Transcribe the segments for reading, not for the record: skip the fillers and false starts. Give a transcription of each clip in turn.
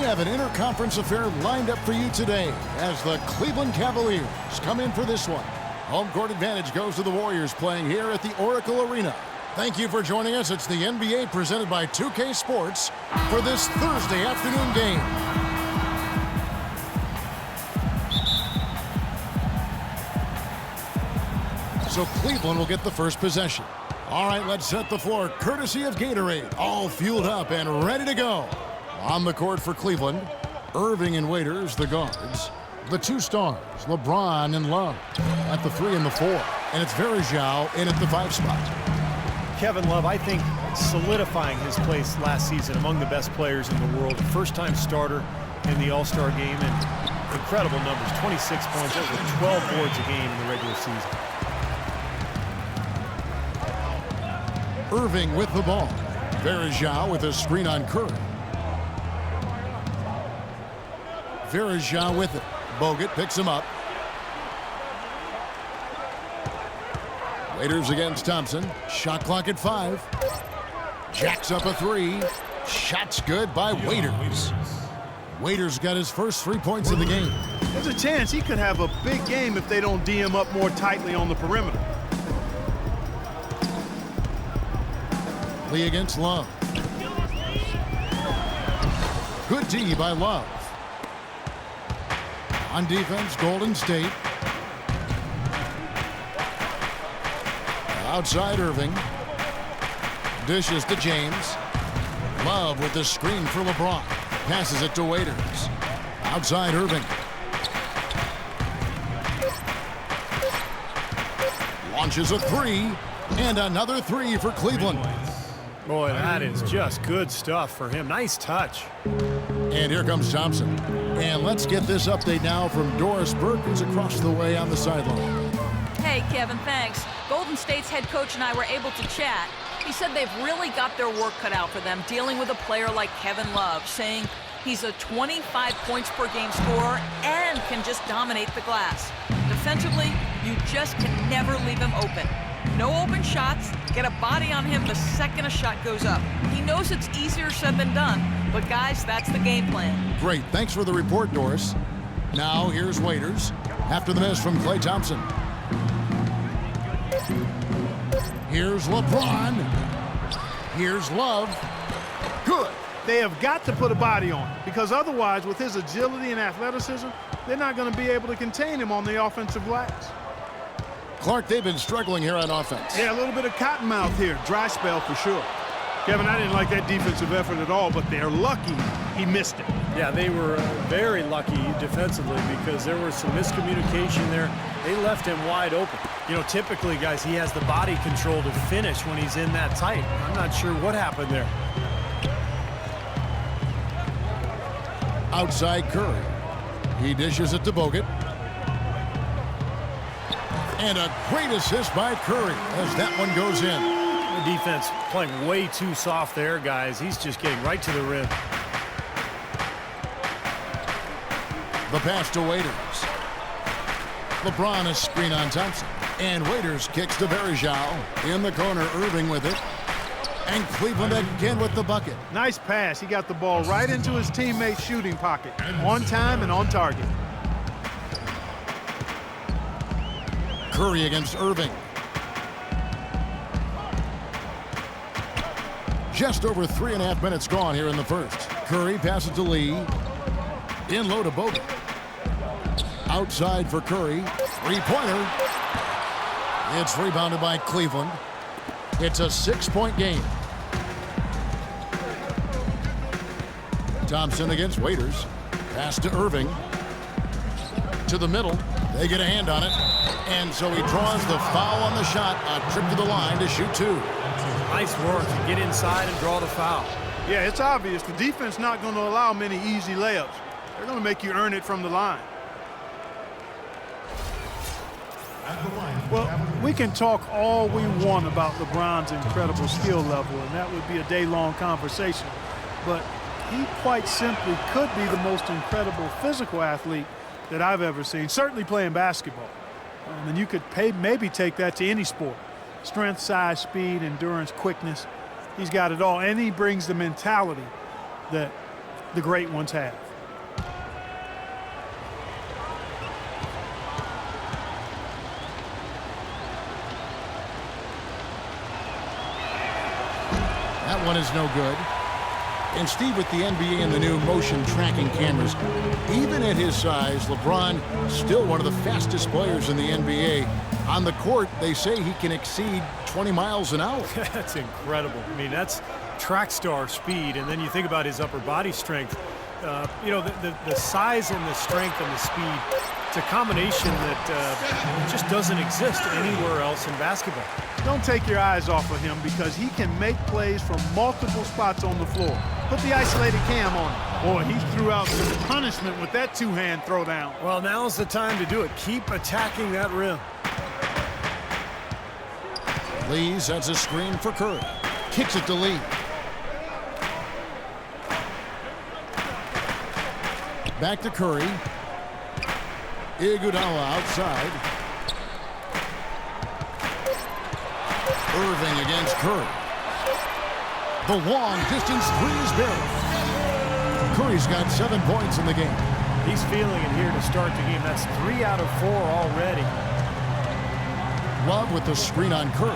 have an interconference affair lined up for you today as the Cleveland Cavaliers come in for this one. Home court advantage goes to the Warriors playing here at the Oracle Arena. Thank you for joining us. It's the NBA presented by 2K Sports for this Thursday afternoon game. So Cleveland will get the first possession. All right, let's set the floor courtesy of Gatorade. All fueled up and ready to go. On the court for Cleveland, Irving and Waiters, the guards. The two stars, LeBron and Love, at the 3 and the 4. And it's Verjao in at the 5 spot. Kevin Love, I think, solidifying his place last season among the best players in the world. First-time starter in the All-Star game, and incredible numbers, 26 points, over 12 boards a game in the regular season. Irving with the ball. Verjao with a screen on Curry. Verjao with it. Bogut picks him up. Waiters against Thompson. Shot clock at 5. Jacks up a 3. Shot's good by Waiters. Waiters got his first 3 points of the game. There's a chance he could have a big game if they don't D him up more tightly on the perimeter. Lee against Love. Good D by Love. On defense, Golden State. Outside Irving. Dishes to James. Love with the screen for LeBron. Passes it to Waiters. Outside Irving. Launches a 3. And another 3 for Cleveland. Boy, that is just good stuff for him. Nice touch. And here comes Thompson. And let's get this update now from Doris Burke, who's across the way on the sideline. Hey, Kevin, thanks. Golden State's head coach and I were able to chat. He said they've really got their work cut out for them dealing with a player like Kevin Love, saying he's a 25 points per game scorer and can just dominate the glass. Defensively, you just can never leave him open. No open shots, get a body on him the second a shot goes up. He knows it's easier said than done, but guys, that's the game plan. Great, thanks for the report, Doris. Now here's Waiters after the miss from Klay Thompson. Here's LeBron. Here's Love. Good. They have got to put a body on him, because otherwise, with his agility and athleticism, they're not going to be able to contain him on the offensive glass. Clark, they've been struggling here on offense. Yeah, a little bit of cottonmouth here. Dry spell for sure. Kevin, I didn't like that defensive effort at all, but they're lucky he missed it. Yeah, they were very lucky defensively because there was some miscommunication there. They left him wide open. You know, typically, guys, he has the body control to finish when he's in that tight. I'm not sure what happened there. Outside Curry. He dishes it to Bogut. And a great assist by Curry as that one goes in. The defense playing way too soft there, guys. He's just getting right to the rim. The pass to Waiters. LeBron is screen on Thompson. And Waiters kicks to Verjao. In the corner, Irving with it. And Cleveland again with the bucket. Nice pass. He got the ball right into his teammate's shooting pocket. On time and on target. Curry against Irving. Just over 3.5 minutes gone here in the first. Curry passes to Lee. In low to Bogut. Outside for Curry. Three-pointer. It's rebounded by Cleveland. It's a 6-point game. Thompson against Waiters. Pass to Irving. To the middle. They get a hand on it. And so he draws the foul on the shot. A trip to the line to shoot 2. Nice work to get inside and draw the foul. Yeah, it's obvious. The defense not going to allow many easy layups. They're going to make you earn it from the line. Well, we can talk all we want about LeBron's incredible skill level, and that would be a day-long conversation. But he quite simply could be the most incredible physical athlete that I've ever seen, certainly playing basketball. And you could maybe take that to any sport. Strength, size, speed, endurance, quickness. He's got it all. And he brings the mentality that the great ones have. That one is no good. And Steve, with the NBA and the new motion tracking cameras, even at his size, LeBron still one of the fastest players in the NBA. On the court, they say he can exceed 20 miles an hour. That's incredible. I mean, that's track star speed. And then you think about his upper body strength. You know, the size and the strength and the speed, it's a combination that just doesn't exist anywhere else in basketball. Don't take your eyes off of him because he can make plays from multiple spots on the floor. Put the isolated cam on him. Boy, he threw out some punishment with that two-hand throwdown. Well, now's the time to do it. Keep attacking that rim. Lee sets a screen for Curry. Kicks it to Lee. Back to Curry. Iguodala outside. Irving against Curry. The long distance three is buried. Curry's got 7 points in the game. He's feeling it here to start the game. That's 3 out of 4 already. Love with the screen on Curry.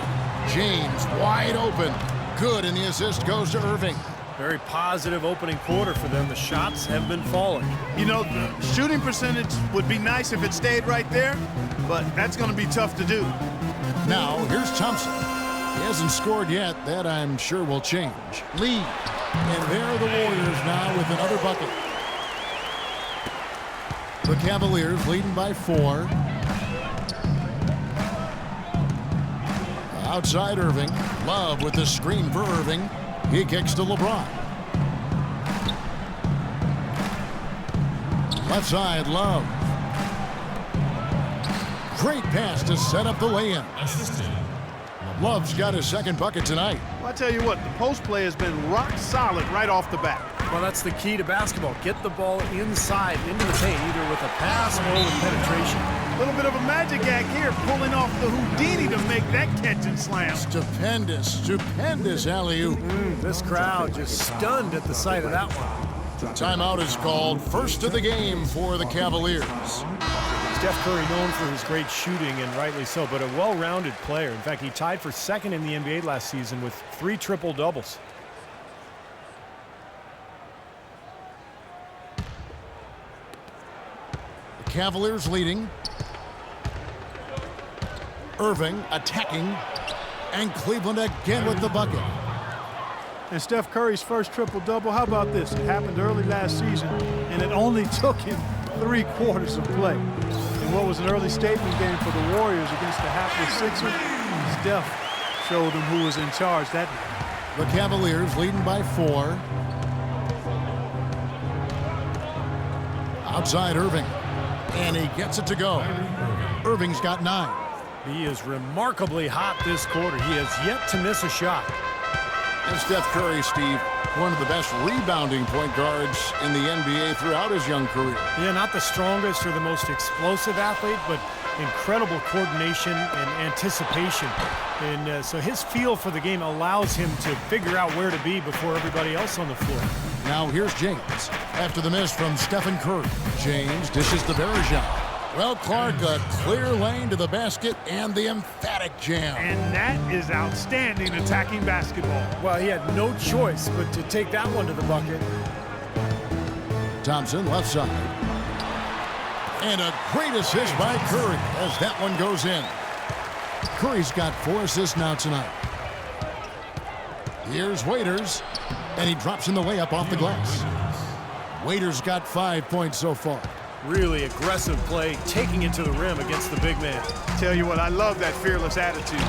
James wide open. Good, and the assist goes to Irving. Very positive opening quarter for them. The shots have been falling. You know, the shooting percentage would be nice if it stayed right there, but that's going to be tough to do. Now, here's Thompson. He hasn't scored yet. That, I'm sure, will change. Lee. And there are the Warriors now with another bucket. The Cavaliers leading by 4. Outside Irving. Love with the screen for Irving. He kicks to LeBron. Left side, Love. Great pass to set up the lay-in. Love's got his second bucket tonight. Well, I tell you what, the post play has been rock solid right off the bat. Well, that's the key to basketball. Get the ball inside, into the paint, either with a pass or with penetration. A little bit of a magic act here, pulling off the Houdini to make that catch and slam. Stupendous alley-oop. This crowd just stunned at the sight of that one. Timeout is called. First of the game for the Cavaliers. Steph Curry known for his great shooting, and rightly so, but a well-rounded player. In fact, he tied for second in the NBA last season with 3 triple-doubles. The Cavaliers leading. Irving attacking. And Cleveland again with the bucket. And Steph Curry's first triple-double, how about this? It happened early last season, and it only took him 3 quarters of play. In what was an early statement game for the Warriors against the hapless Sixers, Steph showed them who was in charge that night. The Cavaliers leading by 4. Outside Irving. And he gets it to go. Irving's got 9. He is remarkably hot this quarter. He has yet to miss a shot. And Steph Curry, Steve, one of the best rebounding point guards in the NBA throughout his young career. Yeah, not the strongest or the most explosive athlete, but incredible coordination and anticipation. And so his feel for the game allows him to figure out where to be before everybody else on the floor. Now here's James. After the miss from Stephen Curry, James dishes to Bergeron. Well, Clark, a clear lane to the basket and the emphatic jam. And that is outstanding attacking basketball. Well, he had no choice but to take that one to the bucket. Thompson, left side. And a great assist by Curry as that one goes in. Curry's got 4 assists now tonight. Here's Waiters, and he drops in the layup off the glass. Waiters got 5 points so far. Really aggressive play, taking it to the rim against the big man. Tell you what, I love that fearless attitude.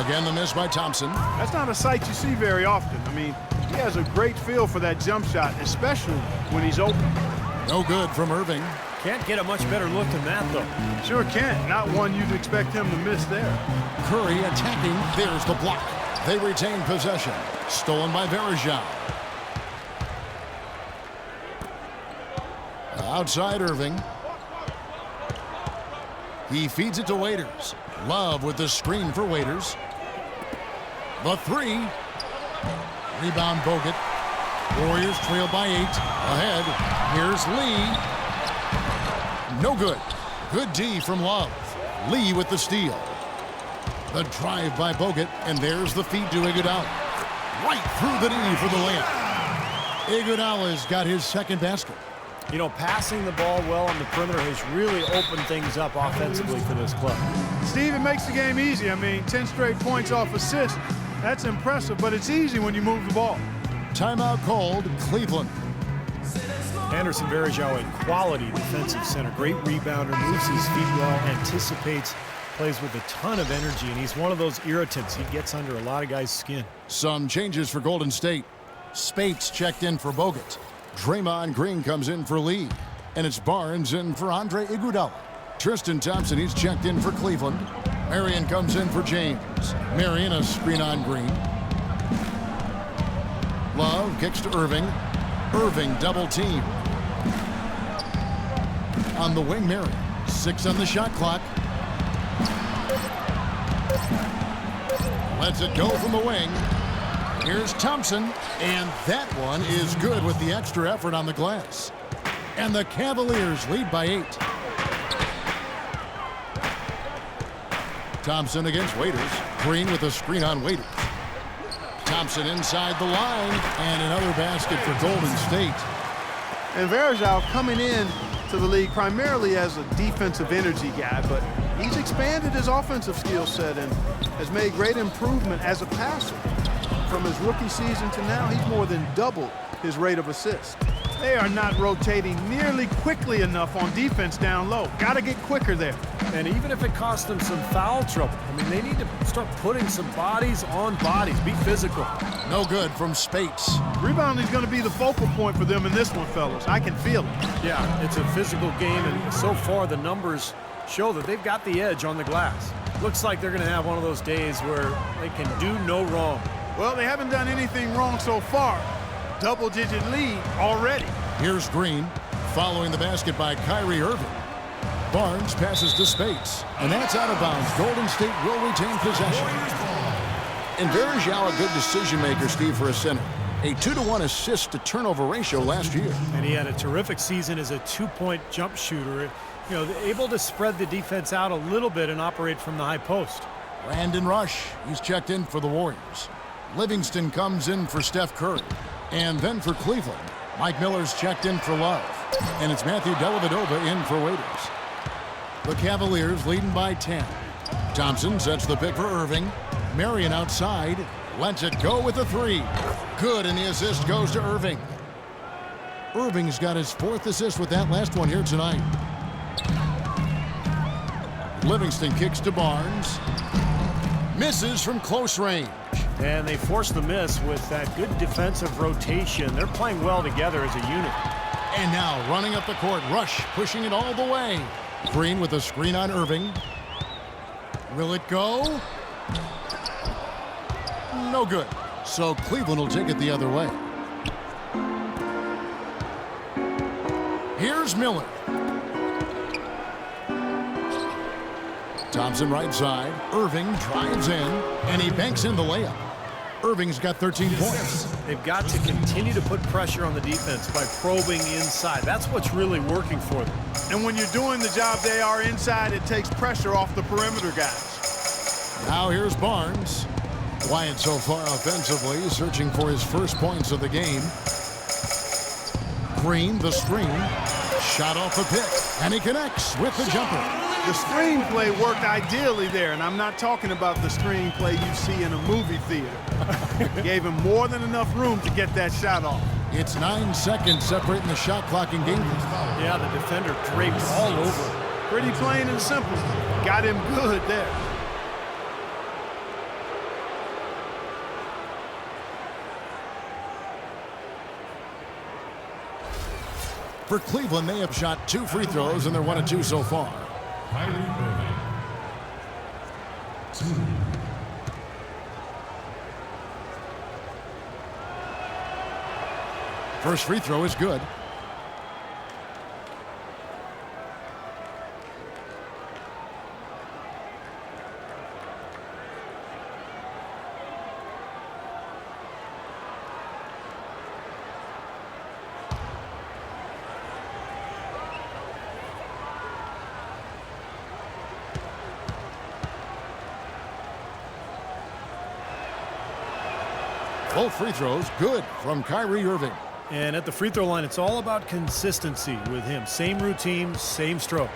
Again, the miss by Thompson. That's not a sight you see very often. I mean, he has a great feel for that jump shot, especially when he's open. No good from Irving. Can't get a much better look than that, though. Sure can't. Not one you'd expect him to miss there. Curry attacking. There's the block. They retain possession. Stolen by Bergeron. Outside Irving. He feeds it to Waiters. Love with the screen for Waiters. The 3. Rebound Bogut. Warriors trail by 8. Ahead. Here's Lee. No good. Good D from Love. Lee with the steal. The drive by Bogut, and there's the feed to Iguodala. Right through the knee for the layup. Iguodala's got his second basket. You know, passing the ball well on the perimeter has really opened things up offensively for this club. Steve, it makes the game easy. I mean, 10 straight points off assist. That's impressive, but it's easy when you move the ball. Timeout called, Cleveland. Anderson Varejao, a quality defensive center. Great rebounder, moves his feet well, anticipates, plays with a ton of energy, and he's one of those irritants. He gets under a lot of guys' skin. Some changes for Golden State. Spates checked in for Bogut. Draymond Green comes in for Lee. And it's Barnes in for Andre Iguodala. Tristan Thompson, he's checked in for Cleveland. Marion comes in for James. Marion a screen on Green. Love kicks to Irving. Irving double team. On the wing, Marion. 6 on the shot clock. Lets it go from the wing. Here's Thompson, and that one is good with the extra effort on the glass. And the Cavaliers lead by 8. Thompson against Waiters. Green with a screen on Waiters. Thompson inside the line, and another basket for Golden State. And Varejao coming in to the league primarily as a defensive energy guy, but he's expanded his offensive skill set and has made great improvement as a passer. From his rookie season to now, he's more than doubled his rate of assist. They are not rotating nearly quickly enough on defense down low. Got to get quicker there. And even if it costs them some foul trouble, I mean, they need to start putting some bodies on bodies. Be physical. No good from Spates. Rebounding is going to be the focal point for them in this one, fellas. I can feel it. Yeah, it's a physical game, and so far the numbers show that they've got the edge on the glass. Looks like they're going to have one of those days where they can do no wrong. Well, they haven't done anything wrong so far. Double-digit lead already. Here's Green, following the basket by Kyrie Irving. Barnes passes to Spates, and that's out of bounds. Golden State will retain possession. And Varejao, a good decision-maker, Steve, for a center. A 2-to-1 assist-to-turnover ratio last year. And he had a terrific season as a two-point jump shooter. You know, able to spread the defense out a little bit and operate from the high post. Brandon Rush, he's checked in for the Warriors. Livingston comes in for Steph Curry. And then for Cleveland, Mike Miller's checked in for Love. And it's Matthew Dellavedova in for Waiters. The Cavaliers leading by 10. Thompson sets the pick for Irving. Marion outside. Lets it go with a 3. Good, and the assist goes to Irving. Irving's got his 4th assist with that last one here tonight. Livingston kicks to Barnes. Misses from close range. And they force the miss with that good defensive rotation. They're playing well together as a unit. And now running up the court, Rush pushing it all the way. Green with a screen on Irving. Will it go? No good. So Cleveland will take it the other way. Here's Miller. Thompson right side. Irving drives in, and he banks in the layup. Irving's got 13 points. They've got to continue to put pressure on the defense by probing inside. That's what's really working for them. And when you're doing the job they are inside, it takes pressure off the perimeter guys. Now here's Barnes. Quiet so far offensively, searching for his first points of the game. Green, the screen. Shot off a pick, and he connects with the jumper. The screenplay worked ideally there, and I'm not talking about the screenplay you see in a movie theater. Gave him more than enough room to get that shot off. It's 9 seconds separating the shot clock and game. Yeah, the defender draped all over. Pretty plain and simple. Got him good there. For Cleveland, they have shot 2 free throws, and they're 1 of 2 so far. First free throw is good. Both free throws good from Kyrie Irving. And at the free throw line, it's all about consistency with him. Same routine, same stroke.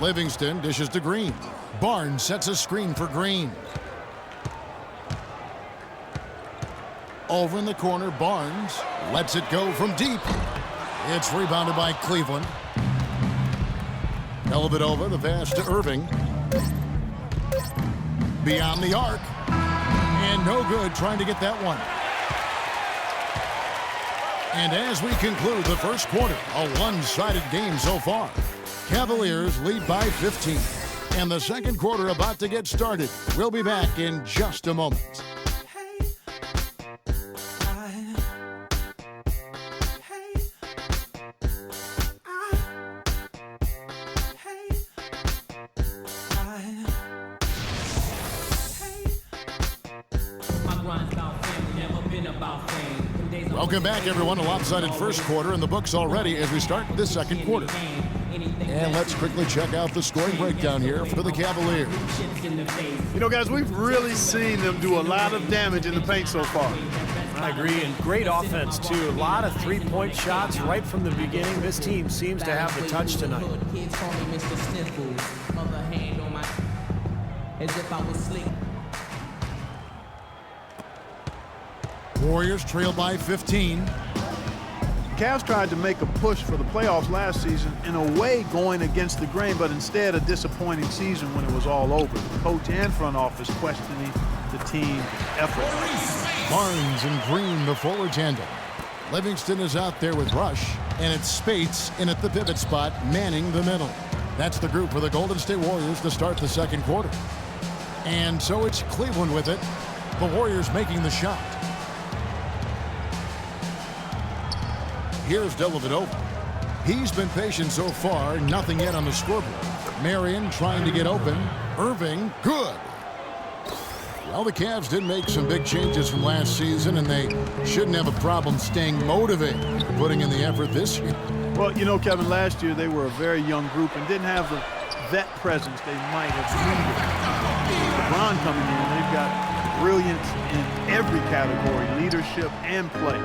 Livingston dishes to Green. Barnes sets a screen for Green. Over in the corner, Barnes lets it go from deep. It's rebounded by Cleveland. Dellavedova, the pass to Irving. Beyond the arc. And no good trying to get that one. And as we conclude the first quarter, a one-sided game so far. Cavaliers lead by 15. And the second quarter about to get started. We'll be back in just a moment. Welcome back, everyone. A lopsided first quarter in the books already as we start the second quarter. And let's quickly check out the scoring breakdown here for the Cavaliers. You know, guys, we've really seen them do a lot of damage in the paint so far. I agree, and great offense, too. A lot of three-point shots right from the beginning. This team seems to have the touch tonight. Warriors trail by 15. Cavs tried to make a push for the playoffs last season, in a way going against the grain, but instead a disappointing season when it was all over. The coach and front office questioning the team effort. Barnes and Green, the forward tandem. Livingston is out there with Rush, and it's Spates in at the pivot spot, manning the middle. That's the group for the Golden State Warriors to start the second quarter. And so it's Cleveland with it. The Warriors making the shot. Here's Dellavedova. He's been patient so far, nothing yet on the scoreboard. Marion trying to get open. Irving, good. Well, the Cavs did make some big changes from last season, and they shouldn't have a problem staying motivated, putting in the effort this year. Well, you know, Kevin, last year they were a very young group and didn't have the vet presence they might have needed. LeBron coming in, they've got brilliance in every category, leadership and play.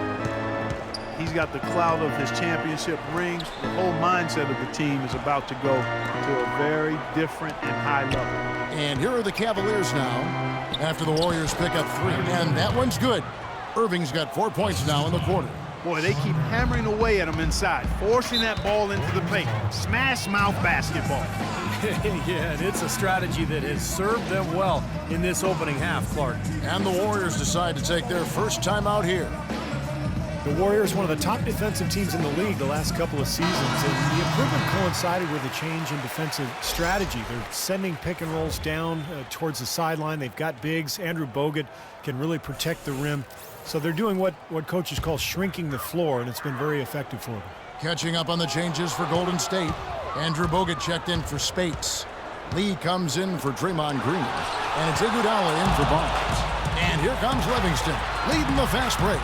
He's got the clout of his championship rings. The whole mindset of the team is about to go to a very different and high level. And here are the Cavaliers now after the Warriors pick up 3. And that one's good. Irving's got 4 points now in the quarter. Boy, they keep hammering away at him inside, forcing that ball into the paint. Smash mouth basketball. Yeah, and it's a strategy that has served them well in this opening half, Clark. And the Warriors decide to take their first time out here. The Warriors, one of the top defensive teams in the league the last couple of seasons, and the improvement coincided with a change in defensive strategy. They're sending pick and rolls down towards the sideline. They've got bigs. Andrew Bogut can really protect the rim. So they're doing what coaches call shrinking the floor, and it's been very effective for them. Catching up on the changes for Golden State. Andrew Bogut checked in for Spates. Lee comes in for Draymond Green. And it's Iguodala in for Barnes. And here comes Livingston, leading the fast break.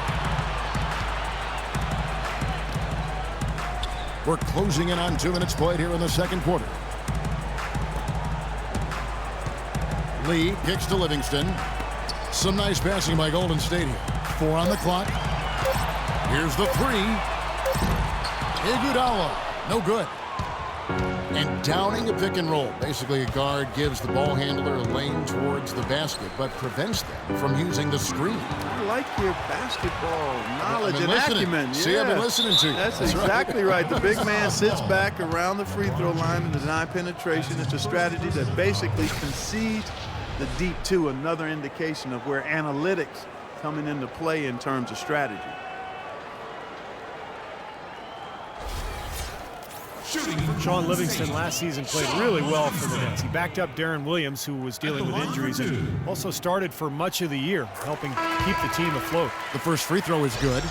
We're closing in on 2 minutes played here in the second quarter. Lee kicks to Livingston. Some nice passing by Golden State here. 4 on the clock. Here's the 3. Iguodala, no good. And downing a pick and roll. Basically, a guard gives the ball handler a lane towards the basket, but prevents them from using the screen. I like your basketball knowledge and acumen. See, I've been listening to you. That's exactly right. The big man sits back around the free throw line and deny penetration. It's a strategy that basically concedes the deep 2, another indication of where analytics coming into play in terms of strategy. Sean Livingston last season played really well for the Nets. He backed up Darren Williams, who was dealing with injuries, and also started for much of the year, helping keep the team afloat. The first free throw is good.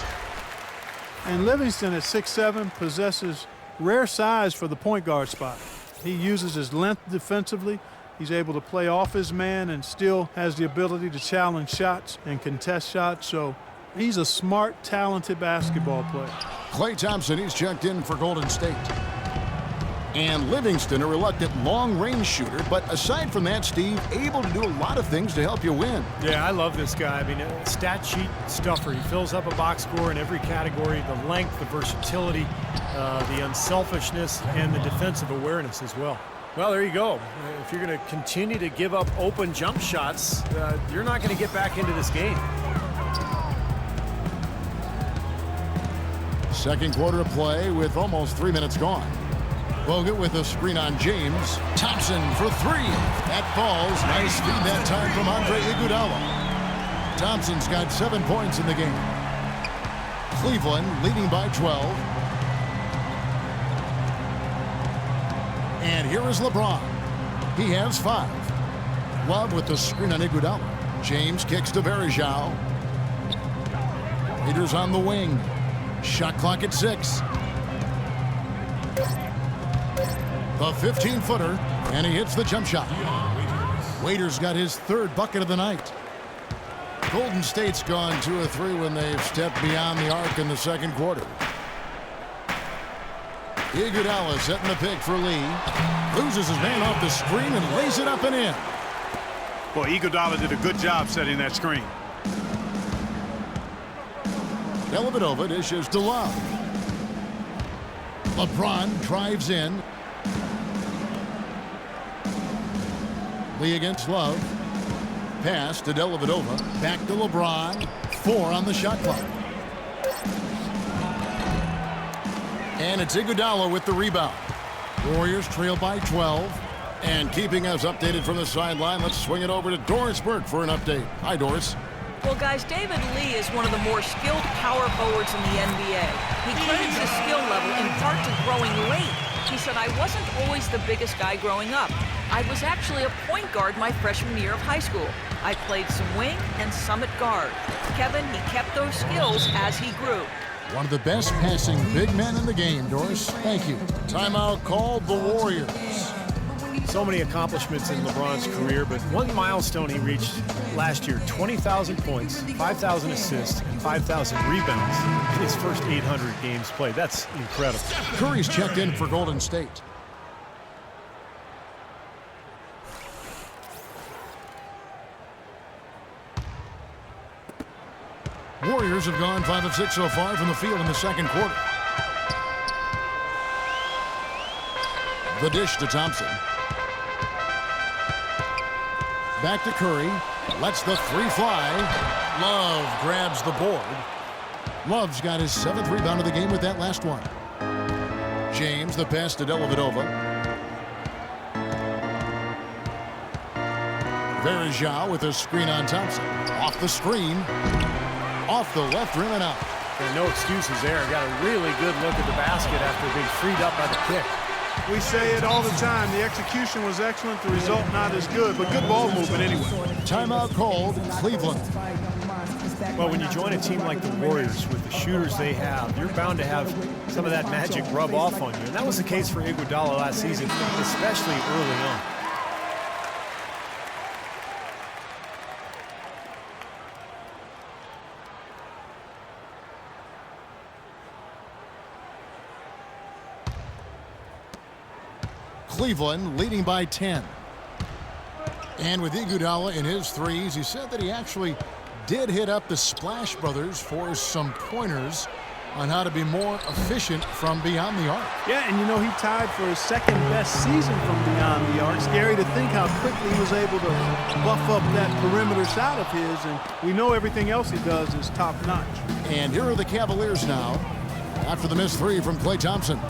And Livingston at 6'7" possesses rare size for the point guard spot. He uses his length defensively. He's able to play off his man and still has the ability to challenge shots and contest shots. So he's a smart, talented basketball player. Klay Thompson, he's checked in for Golden State. And Livingston, a reluctant long-range shooter, but aside from that, Steve, able to do a lot of things to help you win. Yeah, I love this guy. I mean, a stat sheet stuffer. He fills up a box score in every category, the length, the versatility, the unselfishness, and the defensive awareness as well. Well, there you go. If you're going to continue to give up open jump shots, you're not going to get back into this game. Second quarter of play with almost 3 minutes gone. Bogut with a screen on James. Thompson for three. That falls. Nice feed that time from Andre Iguodala. Thompson's got 7 points in the game. Cleveland leading by 12. And here is LeBron. He has 5. Love with the screen on Iguodala. James kicks to Varejao. Waiters on the wing. Shot clock at 6. The 15-footer, and he hits the jump shot. Waiters got his 3rd bucket of the night. Golden State's gone 2 of 3 when they've stepped beyond the arc in the second quarter. Iguodala setting the pick for Lee. Loses his man off the screen and lays it up and in. Boy, Iguodala did a good job setting that screen. Dellavedova dishes to Love. LeBron drives in. Lee against Love. Pass to Dellavedova. Back to LeBron. 4 on the shot clock. And it's Iguodala with the rebound. Warriors trail by 12. And keeping us updated from the sideline, let's swing it over to Doris Burke for an update. Hi, Doris. Well, guys, David Lee is one of the more skilled power forwards in the NBA. He credits his skill level in part to growing late. He said, "I wasn't always the biggest guy growing up. I was actually a point guard my freshman year of high school. I played some wing and some at guard." Kevin, he kept those skills as he grew. One of the best passing big men in the game, Doris. Thank you. Timeout called the Warriors. So many accomplishments in LeBron's career, but one milestone he reached last year: 20,000 points, 5,000 assists, and 5,000 rebounds in his first 800 games played. That's incredible. Curry's checked in for Golden State. Warriors have gone 5 of 6 so far from the field in the second quarter. The dish to Thompson. Back to Curry. Lets the 3 fly. Love grabs the board. Love's got his 7th rebound of the game with that last one. James, the pass to Dellavedova. Varejao with a screen on Thompson. Off the screen. Off the left rim and out. And no excuses there. Got a really good look at the basket after being freed up by the kick. We say it all the time. The execution was excellent. The result not as good, but good ball movement anyway. Timeout called Cleveland. Well, when you join a team like the Warriors with the shooters they have, you're bound to have some of that magic rub off on you. And that was the case for Iguodala last season, especially early on. Cleveland leading by 10. And with Iguodala in his threes, he said that he actually did hit up the Splash Brothers for some pointers on how to be more efficient from beyond the arc. Yeah, and you know, he tied for his 2nd best season from beyond the arc. Scary to think how quickly he was able to buff up that perimeter shot of his, and we know everything else he does is top-notch. And here are the Cavaliers now after the missed 3 from Klay Thompson.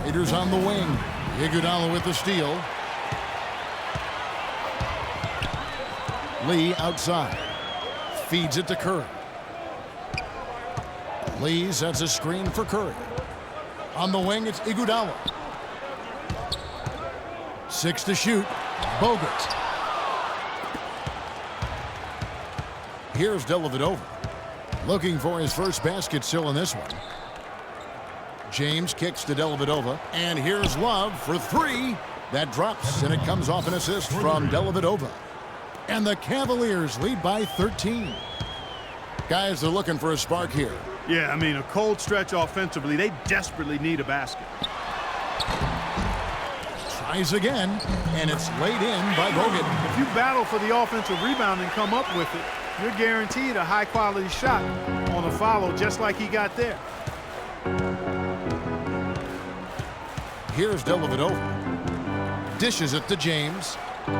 Raiders on the wing. Iguodala with the steal. Lee outside. Feeds it to Curry. Lee sets a screen for Curry. On the wing, it's Iguodala. 6 to shoot. Bogut. Here's Dellavedova. Looking for his first basket still in this one. James kicks to Dellavedova. And here's Love for 3. That drops, and it comes off an assist from Dellavedova. And the Cavaliers lead by 13. Guys, they're looking for a spark here. Yeah, I mean, a cold stretch offensively. They desperately need a basket. Tries again, and it's laid in by Bogut. If you battle for the offensive rebound and come up with it, you're guaranteed a high-quality shot on a follow just like he got there. Here's Dellavedova. Dishes it to James.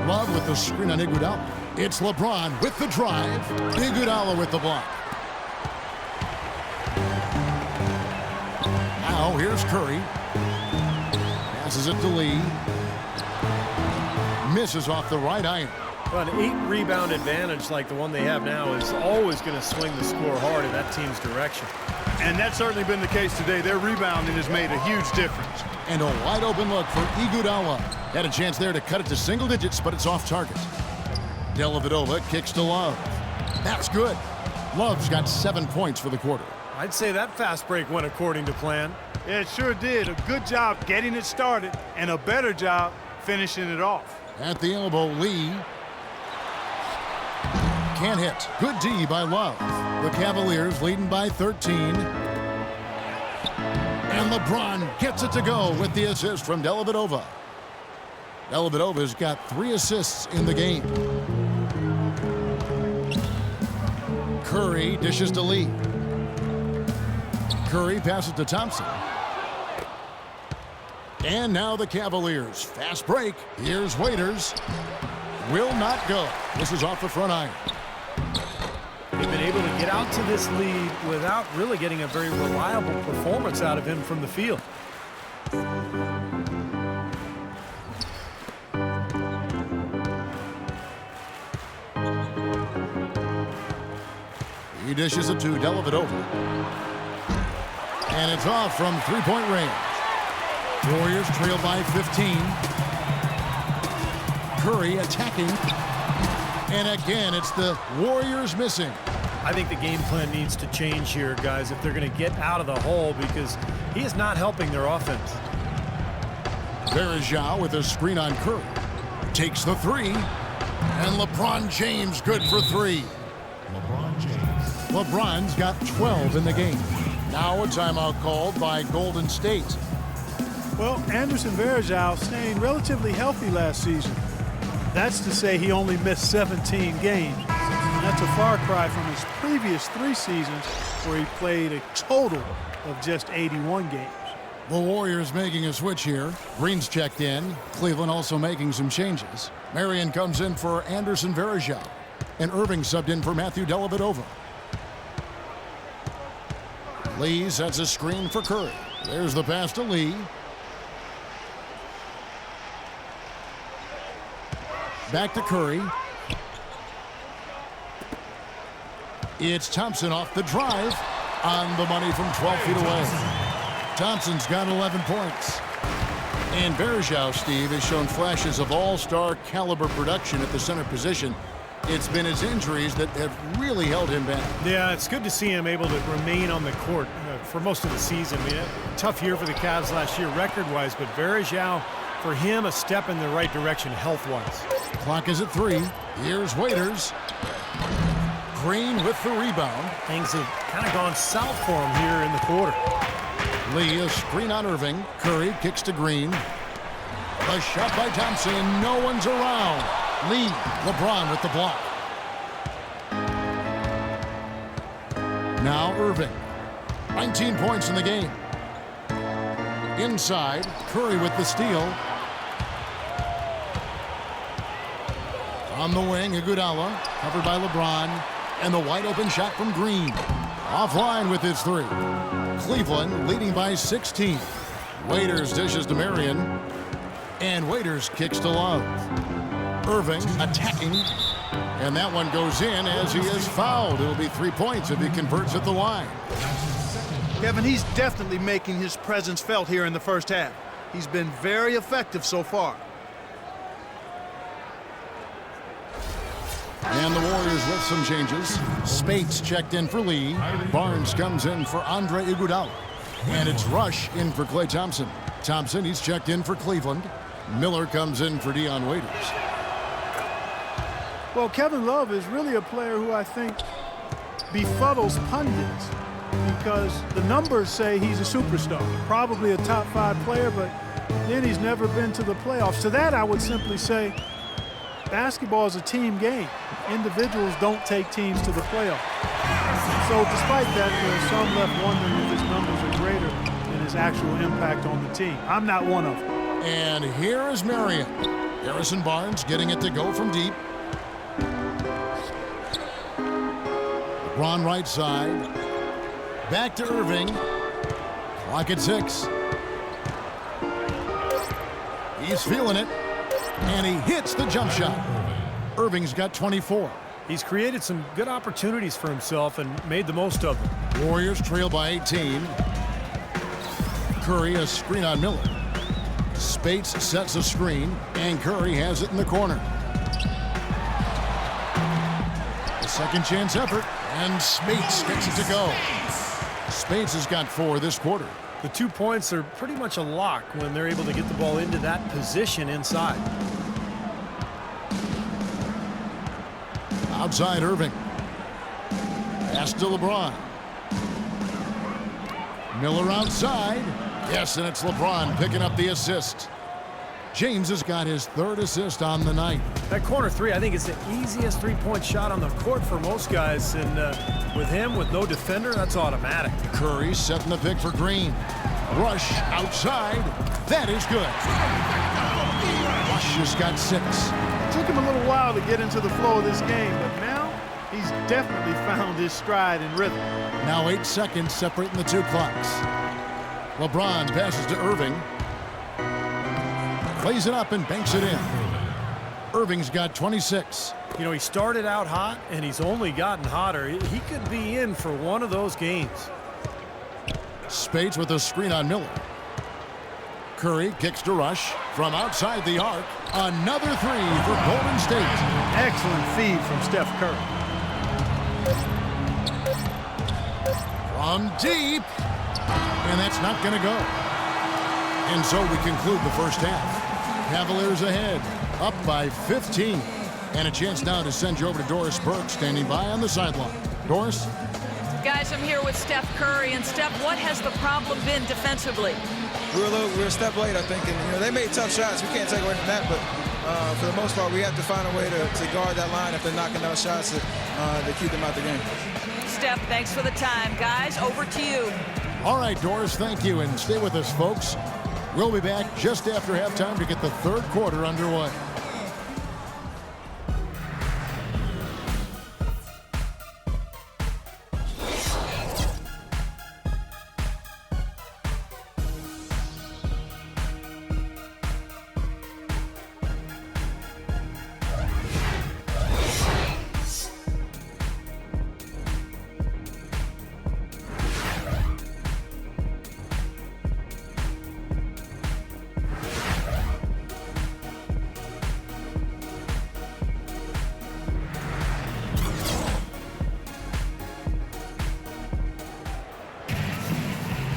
Love with the screen on Iguodala. It's LeBron with the drive. Iguodala with the block. Now here's Curry. Passes it to Lee. Misses off the right iron. Well, an 8-rebound advantage like the one they have now is always going to swing the score hard in that team's direction. And that's certainly been the case today. Their rebounding has made a huge difference. And a wide open look for Iguodala. Had a chance there to cut it to single digits, but it's off target. Dellavedova kicks to Love. That's good. Love's got 7 points for the quarter. I'd say that fast break went according to plan. Yeah, it sure did. A good job getting it started and a better job finishing it off. At the elbow, Lee. Can't hit. Good D by Love. The Cavaliers leading by 13. And LeBron gets it to go with the assist from Dellavedova. Dellavedova's got 3 assists in the game. Curry dishes to Lee. Curry passes to Thompson. And now the Cavaliers. Fast break. Here's Waiters. Will not go. This is off the front iron. They've been able to get out to this lead without really getting a very reliable performance out of him from the field. He dishes it to Dellavedova. And it's off from three-point range. Warriors trail by 15. Curry attacking. And again, it's the Warriors missing. I think the game plan needs to change here, guys, if they're going to get out of the hole, because he is not helping their offense. Verajao with a screen on Curry. Takes the three. And LeBron James good for 3. LeBron's got 12 in the game. Now a timeout called by Golden State. Well, Anderson Varejao staying relatively healthy last season. That's to say he only missed 17 games. And that's a far cry from his previous 3 seasons where he played a total of just 81 games. The Warriors making a switch here. Green's checked in. Cleveland also making some changes. Marion comes in for Anderson Varejao. And Irving subbed in for Matthew Dellavedova. Lee sets a screen for Curry. There's the pass to Lee. Back to Curry. It's Thompson off the drive. On the money from 12 feet away. Thompson's got 11 points. And Varejao, Steve, has shown flashes of all-star caliber production at the center position. It's been his injuries that have really held him back. Yeah, it's good to see him able to remain on the court for most of the season. I mean, tough year for the Cavs last year record-wise, but Varejao, for him, a step in the right direction health-wise. Clock is at 3. Here's Waiters. Green with the rebound. Things have kind of gone south for him here in the quarter. Lee, a screen on Irving. Curry kicks to Green. A shot by Thompson. No one's around. Lee, LeBron with the block. Now Irving. 19 points in the game. Inside, Curry with the steal. On the wing, Iguodala, covered by LeBron, and the wide open shot from Green. Offline with his 3. Cleveland leading by 16. Waiters dishes to Marion, and Waiters kicks to Love. Irving attacking, and that one goes in as he is fouled. It'll be 3 points if he converts at the line. Kevin, he's definitely making his presence felt here in the first half. He's been very effective so far. And the Warriors with some changes. Spates checked in for Lee. Barnes comes in for Andre Iguodala. And it's Rush in for Klay Thompson. Thompson, he's checked in for Cleveland. Miller comes in for Dion Waiters. Well, Kevin Love is really a player who I think befuddles pundits because the numbers say he's a superstar, probably a top 5 player, but then he's never been to the playoffs. To that, I would simply say basketball is a team game. Individuals don't take teams to the playoffs. So despite that, there are some left wondering if his numbers are greater than his actual impact on the team. I'm not one of them. And here is Marion. Harrison Barnes getting it to go from deep. LeBron right side. Back to Irving. Clock at 6. He's feeling it. And he hits the jump shot. Irving's got 24. He's created some good opportunities for himself and made the most of them. Warriors trail by 18. Curry a screen on Miller. Spates sets a screen, and Curry has it in the corner. The second chance effort, and Spates gets it to go. Spates has got 4 this quarter. The 2 points are pretty much a lock when they're able to get the ball into that position inside. Outside Irving. Pass to LeBron. Miller outside. Yes, and it's LeBron picking up the assist. James has got his 3rd assist on the night. That corner 3, I think it's the easiest 3-point shot on the court for most guys. And with him, with no defender, that's automatic. Curry setting the pick for Green. Rush outside. That is good. Rush has got 6. It took him a little while to get into the flow of this game, but now he's definitely found his stride and rhythm. Now 8 seconds separating the 2 clocks. LeBron passes to Irving. Plays it up and banks it in. Irving's got 26. You know, he started out hot, and he's only gotten hotter. He could be in for one of those games. Spates with a screen on Miller. Curry kicks to Rush from outside the arc. Another 3 for Golden State. Excellent feed from Steph Curry. From deep. And that's not going to go. And so we conclude the first half. Cavaliers ahead, up by 15. And a chance now to send you over to Doris Burke, standing by on the sideline. Doris? Guys, I'm here with Steph Curry. And Steph, what has the problem been defensively? We're a step late, I think. And, they made tough shots. We can't take away from that. But for the most part, we have to find a way to guard that line if they're knocking down shots to keep them out the game. Steph, thanks for the time. Guys, over to you. All right, Doris, thank you. And stay with us, folks. We'll be back just after halftime to get the 3rd quarter underway.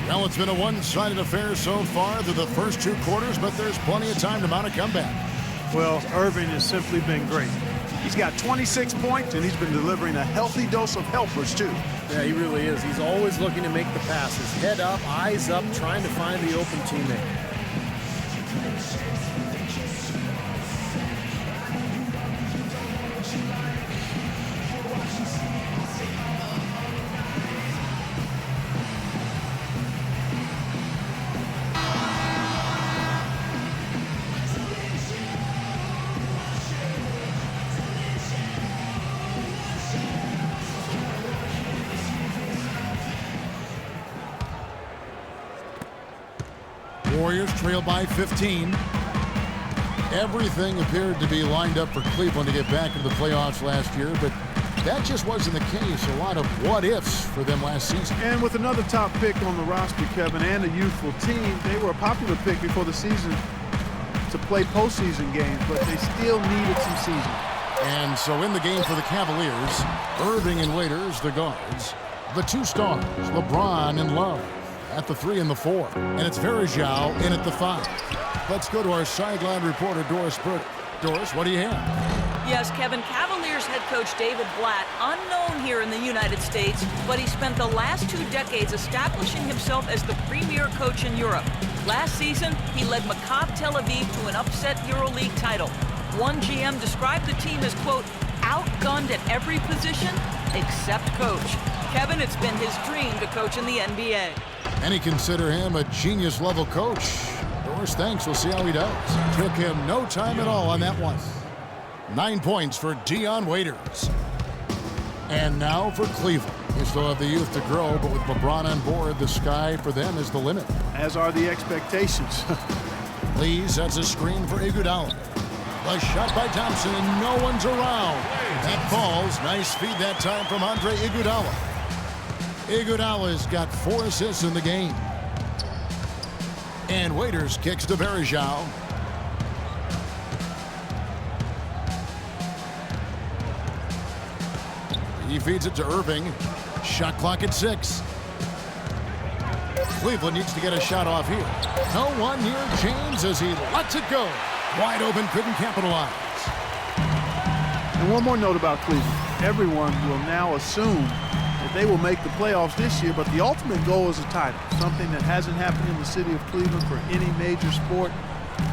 Well, it's been a one-sided affair so far through the first 2 quarters, but there's plenty of time to mount a comeback. Well, Irving has simply been great. He's got 26 points, and he's been delivering a healthy dose of helpers, too. Yeah, he really is. He's always looking to make the passes. Head up, eyes up, trying to find the open teammate. Warriors trail by 15. Everything appeared to be lined up for Cleveland to get back into the playoffs last year, but that just wasn't the case. A lot of what-ifs for them last season. And with another top pick on the roster, Kevin, and a youthful team, they were a popular pick before the season to play postseason games, but they still needed some season. And so in the game for the Cavaliers, Irving and Waiters, the guards. The 2 stars, LeBron and Love, at the 3 and the 4. And it's Verjao in at the 5. Let's go to our sideline reporter, Doris Burke. Doris, what do you have? Yes, Kevin, Cavaliers head coach David Blatt, unknown here in the United States, but he spent the last 2 decades establishing himself as the premier coach in Europe. Last season, he led Maccabi Tel Aviv to an upset EuroLeague title. One GM described the team as, quote, outgunned at every position except coach. Kevin, it's been his dream to coach in the NBA. Many consider him a genius-level coach. Doris thinks we'll see how he does. Took him no time at all on that one. 9 points for Dion Waiters. And now for Cleveland. They still have the youth to grow, but with LeBron on board, the sky for them is the limit. As are the expectations. Lee sets a screen for Iguodala. A shot by Thompson, and no one's around. That falls. Nice feed that time from Andre Iguodala. Iguodala's got 4 assists in the game. And Waiters kicks to Varejao. He feeds it to Irving. Shot clock at 6. Cleveland needs to get a shot off here. No one near James as he lets it go. Wide open, couldn't capitalize. And one more note about Cleveland. Everyone will now assume that they will make the playoffs this year, but the ultimate goal is a title, something that hasn't happened in the city of Cleveland for any major sport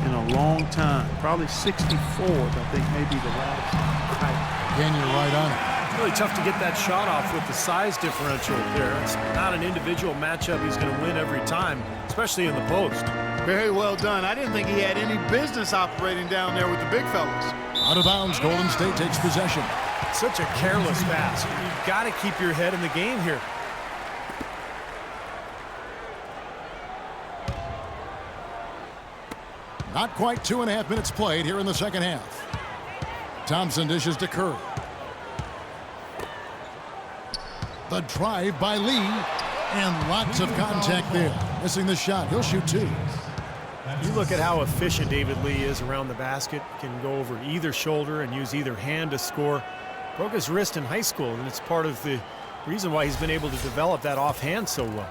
in a long time. Probably 64, I think, may be the last title. Again, you're right on it. Really tough to get that shot off with the size differential there. It's not an individual matchup he's going to win every time, especially in the post. Very well done. I didn't think he had any business operating down there with the big fellas. Out of bounds, Golden State takes possession. Such a careless pass. You've got to keep your head in the game here. Not quite 2.5 minutes played here in the second half. Thompson dishes to Curry. The drive by Lee, and lots of contact there. Missing the shot. He'll shoot 2. You look at how efficient David Lee is around the basket. Can go over either shoulder and use either hand to score. Broke his wrist in high school, and it's part of the reason why he's been able to develop that offhand so well.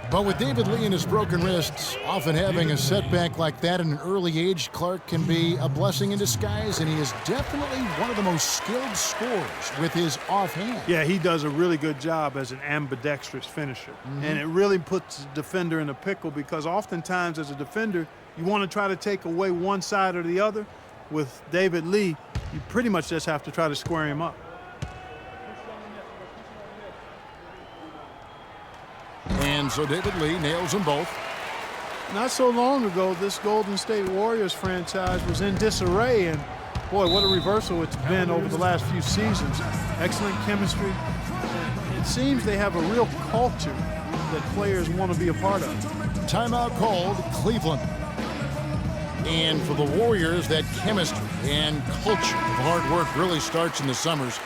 But with David Lee and his broken wrists, often having a setback like that at an early age, Clark, can be a blessing in disguise, and he is definitely one of the most skilled scorers with his offhand. Yeah, he does a really good job as an ambidextrous finisher. And it really puts the defender in a pickle because oftentimes as a defender, you want to try to take away one side or the other. With David Lee, you pretty much just have to try to square him up. And so David Lee nails them both. Not so long ago, this Golden State Warriors franchise was in disarray, and boy, what a reversal it's been over the last few seasons. Excellent chemistry. It seems they have a real culture that players want to be a part of. Timeout called, Cleveland. And for the Warriors, that chemistry and culture of hard work really starts in the summers.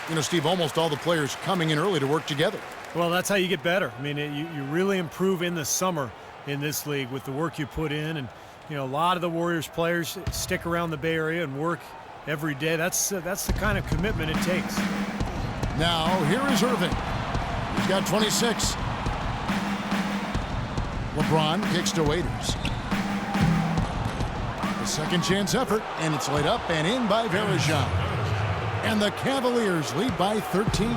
You know, Steve, almost all the players coming in early to work together. Well, that's how you get better. I mean, you really improve in the summer in this league with the work you put in. And, you know, a lot of the Warriors players stick around the Bay Area and work every day. That's the kind of commitment it takes. Now, here is Irving. He's got 26. LeBron kicks to Waiters. A second chance effort, and it's laid up and in by Varejao. And the Cavaliers lead by 13.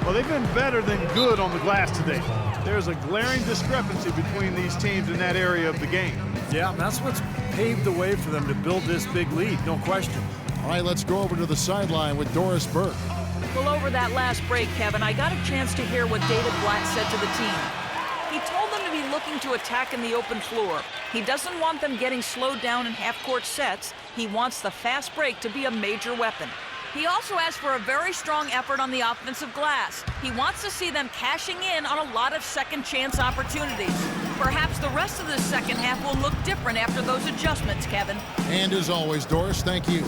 Well, they've been better than good on the glass today. There's a glaring discrepancy between these teams in that area of the game. Yeah, that's what's paved the way for them to build this big lead, no question. All right, let's go over to the sideline with Doris Burke. Well, over that last break, Kevin, I got a chance to hear what David Blatt said to the team. He told them to be looking to attack in the open floor. He doesn't want them getting slowed down in half-court sets. He wants the fast break to be a major weapon. He also asked for a very strong effort on the offensive glass. He wants to see them cashing in on a lot of second-chance opportunities. Perhaps the rest of the second half will look different after those adjustments, Kevin. And as always, Doris, thank you.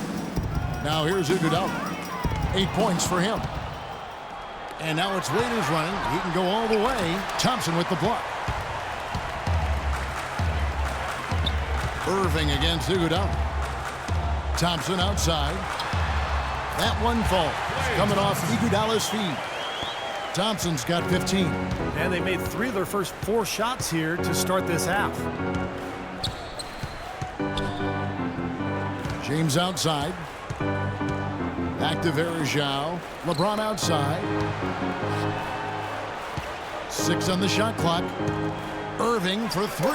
Now here's Iguodala. 8 points for him. And now it's Waiters running. He can go all the way. Thompson with the block. Irving against Iguodala. Thompson outside. That one falls. Coming off Iguodala's feet. Thompson's got 15. And they made 3 of their first 4 shots here to start this half. James outside. Back to Varejao. LeBron outside. 6 on the shot clock. Irving for 3.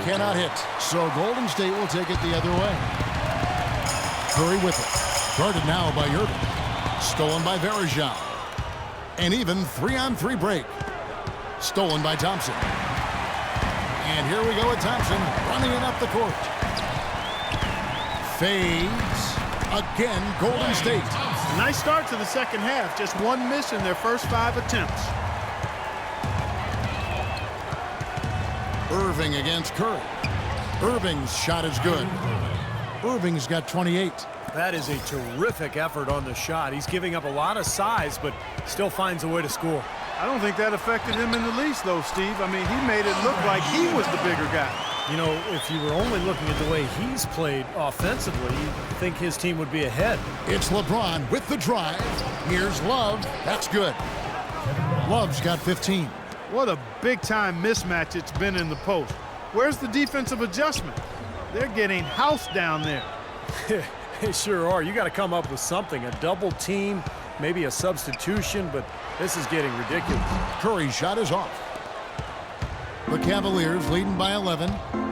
Cannot hit. So Golden State will take it the other way. Curry with it. Guarded now by Irving. Stolen by Varejao. An even 3-on-3 break. Stolen by Thompson. And here we go with Thompson running it up the court. Fades. Again, Golden State. Nice start to the second half. Just one miss in their first 5 attempts. Irving against Curry. Irving's shot is good. Irving's got 28. That is a terrific effort on the shot. He's giving up a lot of size, but still finds a way to score. I don't think that affected him in the least, though, Steve. I mean, he made it look like he was the bigger guy. You know, if you were only looking at the way he's played offensively, you'd think his team would be ahead. It's LeBron with the drive. Here's Love. That's good. Love's got 15. What a big-time mismatch it's been in the post. Where's the defensive adjustment? They're getting housed down there. They sure are. You got to come up with something, a double team, maybe a substitution, but this is getting ridiculous. Curry's shot is off. The Cavaliers leading by 11.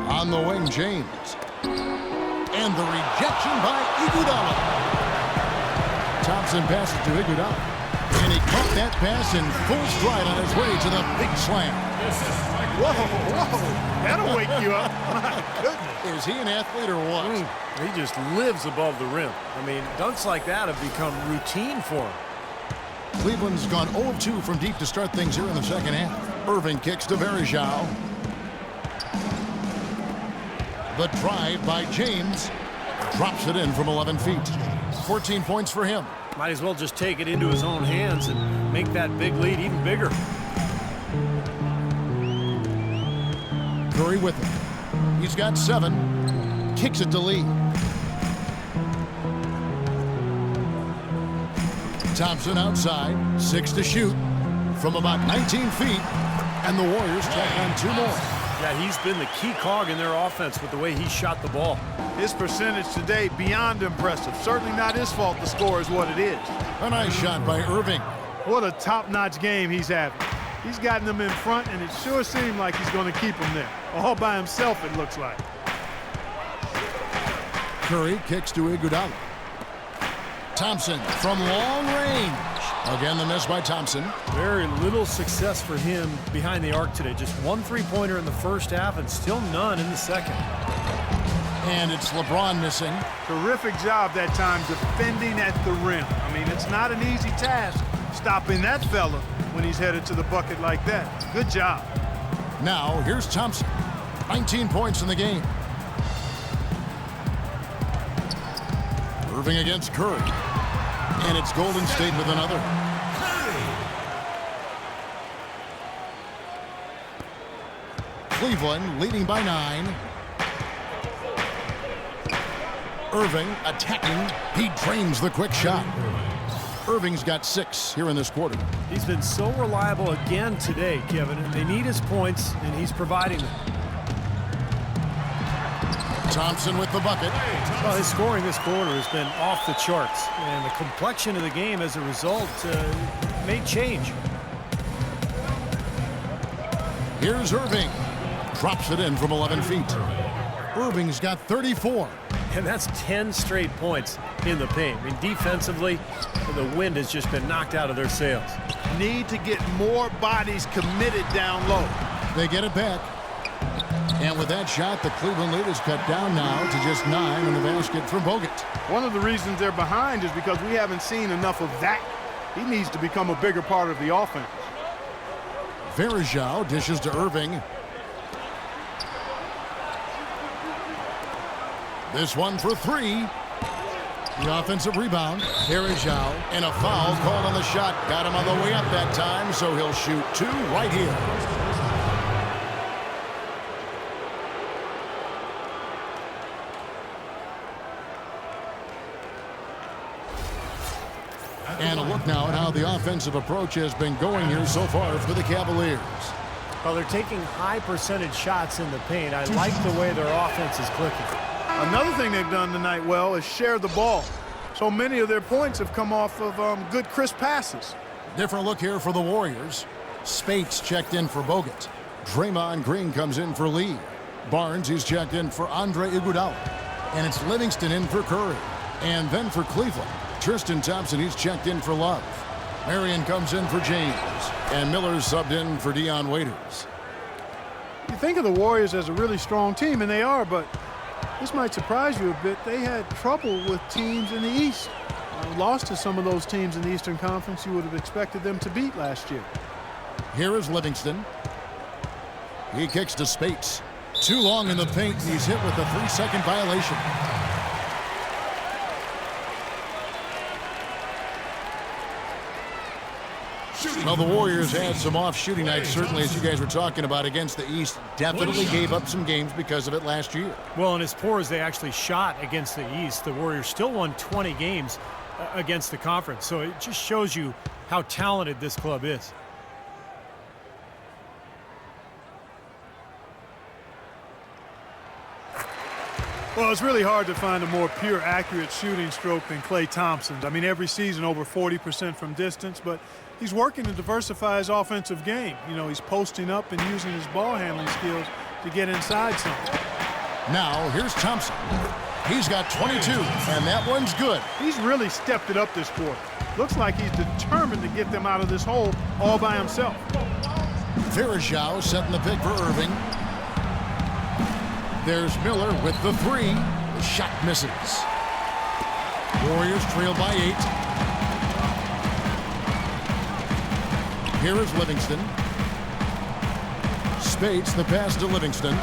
On the wing, James. And the rejection by Iguodala. Thompson passes to Iguodala. And he caught that pass in full stride on his way to the big slam. Whoa, that'll wake you up. My goodness. Is he an athlete or what? He just lives above the rim. I mean, dunks like that have become routine for him. Cleveland's gone 0-2 from deep to start things here in the second half. Irving kicks to Varejao. The drive by James. Drops it in from 11 feet. 14 points for him. Might as well just take it into his own hands and make that big lead even bigger. Curry with it. He's got 7. Kicks it to Lee. Thompson outside. 6 to shoot. From about 19 feet. And the Warriors tack on 2 more. Yeah, he's been the key cog in their offense with the way he shot the ball. His percentage today beyond impressive. Certainly not his fault the score is what it is. A nice shot by Irving. What a top-notch game he's having. He's gotten them in front, and it sure seemed like he's going to keep them there. All by himself, it looks like. Curry kicks to Iguodala. Thompson from long range. Again, the miss by Thompson. Very little success for him behind the arc today. Just 1 3-pointer in the first half and still none in the second. And it's LeBron missing. Terrific job that time defending at the rim. I mean, it's not an easy task stopping that fella when he's headed to the bucket like that. Good job. Now, here's Thompson. 19 points in the game. Irving against Curry. And it's Golden State with another. Cleveland leading by 9. Irving attacking. He drains the quick shot. Irving's got 6 here in this quarter. He's been so reliable again today, Kevin. They need his points, and he's providing them. Thompson with the bucket. Well, his scoring this quarter has been off the charts, and the complexion of the game as a result may change. Here's Irving. Drops it in from 11 feet. Irving's got 34. And that's 10 straight points in the paint. I mean, defensively, the wind has just been knocked out of their sails. Need to get more bodies committed down low. They get it back. And with that shot, the Cleveland lead is cut down now to just 9 in the basket from Bogut. One of the reasons they're behind is because we haven't seen enough of that. He needs to become a bigger part of the offense. Varejao dishes to Irving. This one for 3. The offensive rebound. Varejao and a foul called on the shot. Got him on the way up that time, so he'll shoot 2 right here. And a look now at how the offensive approach has been going here so far for the Cavaliers. Well, they're taking high percentage shots in the paint. I like the way their offense is clicking. Another thing they've done tonight well is share the ball. So many of their points have come off of good crisp passes. Different look here for the Warriors. Spates checked in for Bogut. Draymond Green comes in for Lee. Barnes, he's checked in for Andre Iguodala. And it's Livingston in for Curry. And then for Cleveland, Tristan Thompson, he's checked in for Love. Marion comes in for James. And Miller's subbed in for Dion Waiters. You think of the Warriors as a really strong team, and they are, but this might surprise you a bit. They had trouble with teams in the East. Lost to some of those teams in the Eastern Conference you would have expected them to beat last year. Here is Livingston. He kicks to Spates. Too long in the paint, and he's hit with a 3-second violation. Well, the Warriors had some off shooting nights, certainly, as you guys were talking about, against the East. Definitely gave up some games because of it last year. Well, and as poor as they actually shot against the East, the Warriors still won 20 games against the conference. So it just shows you how talented this club is. Well, it's really hard to find a more pure, accurate shooting stroke than Klay Thompson's. I mean, every season over 40% from distance, but he's working to diversify his offensive game. You know, he's posting up and using his ball handling skills to get inside something. Now, here's Thompson. He's got 22, and that one's good. He's really stepped it up this quarter. Looks like he's determined to get them out of this hole all by himself. Verajao setting the pick for Irving. There's Miller with the three. The shot misses. Warriors trail by 8. Here is Livingston. Spates, the pass to Livingston.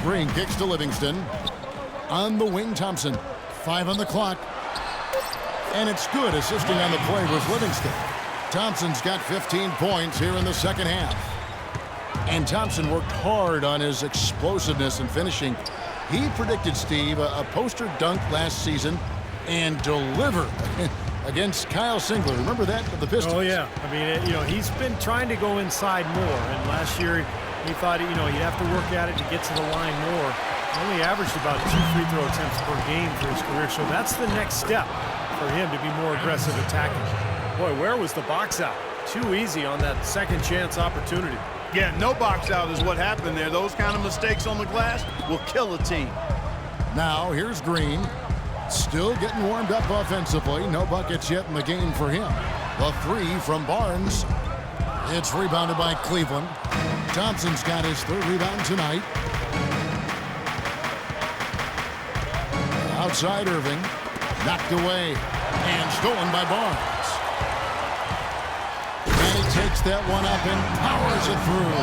Green kicks to Livingston. On the wing, Thompson. 5 on the clock. And it's good. Assisting on the play was Livingston. Thompson's got 15 points here in the second half. And Thompson worked hard on his explosiveness and finishing. He predicted, Steve, a poster dunk last season and delivered against Kyle Singler. Remember that with the Pistons? Oh, yeah. I mean, you know, he's been trying to go inside more. And last year, he thought, you know, he'd have to work at it to get to the line more. Only averaged about 2 free throw attempts per game for his career. So that's the next step for him to be more aggressive attacking. Boy, where was the box out? Too easy on that second chance opportunity. Yeah, no box out is what happened there. Those kind of mistakes on the glass will kill a team. Now, here's Green. Still getting warmed up offensively. No buckets yet in the game for him. The three from Barnes. It's rebounded by Cleveland. Thompson's got his 3rd rebound tonight. Outside Irving. Knocked away and stolen by Barnes. And he takes that one up and powers it through.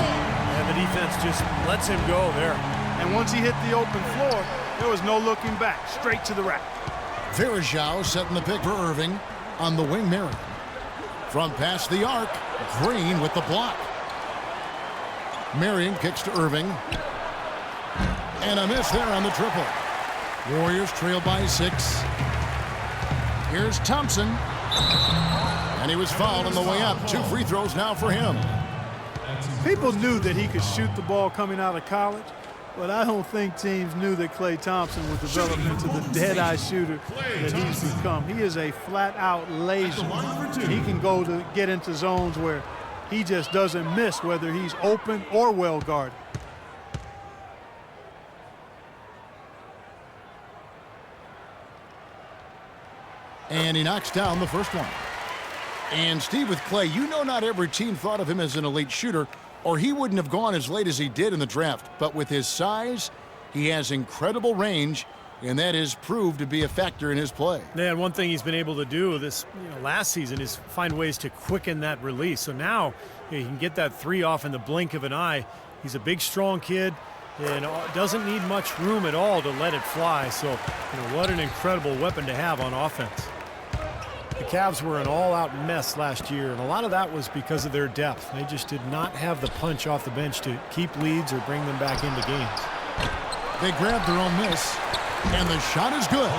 And the defense just lets him go there. And once he hit the open floor, there was no looking back. Straight to the rack. Verajao setting the pick for Irving. On the wing, Marion. From past the arc, Green with the block. Marion kicks to Irving. And a miss there on the triple. Warriors trail by 6. Here's Thompson. And he was fouled on the way up. 2 free throws now for him. People knew that he could shoot the ball coming out of college, but I don't think teams knew that Klay Thompson would develop into the dead-eye shooter that he's become. He is a flat-out laser. He can go to get into zones where he just doesn't miss, whether he's open or well guarded. And he knocks down the first one. And Steve, with Klay, you know not every team thought of him as an elite shooter, or he wouldn't have gone as late as he did in the draft. But with his size, he has incredible range, and that has proved to be a factor in his play. Yeah, and one thing he's been able to do this last season is find ways to quicken that release. So now he can get that 3 off in the blink of an eye. He's a big, strong kid and doesn't need much room at all to let it fly. So, what an incredible weapon to have on offense. The Cavs were an all-out mess last year, and a lot of that was because of their depth. They just did not have the punch off the bench to keep leads or bring them back into games. They grabbed their own miss, and the shot is good.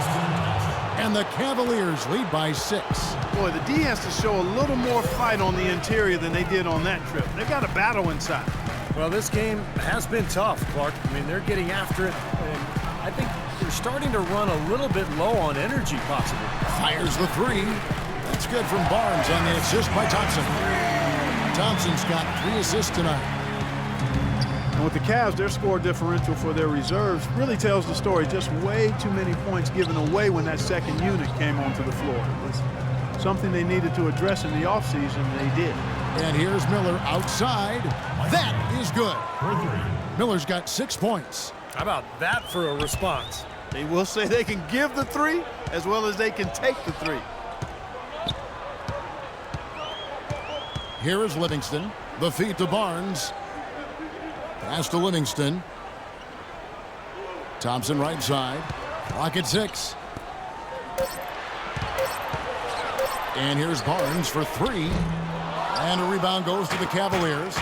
And the Cavaliers lead by 6. Boy, the D has to show a little more fight on the interior than they did on that trip. They've got a battle inside. Well, this game has been tough, Clark. I mean, they're getting after it, and I think they're starting to run a little bit low on energy, possibly. Fires the 3. It's good from Barnes on the assist by Thompson. Thompson's got 3 assists tonight. And with the Cavs, their score differential for their reserves really tells the story. Just way too many points given away when that second unit came onto the floor. It was something they needed to address in the offseason. They did. And here's Miller outside. That is good. Miller's got 6 points. How about that for a response? They will say they can give the 3 as well as they can take the 3. Here is Livingston. The feed to Barnes. Pass to Livingston. Thompson right side. Clock at 6. And here's Barnes for 3. And a rebound goes to the Cavaliers.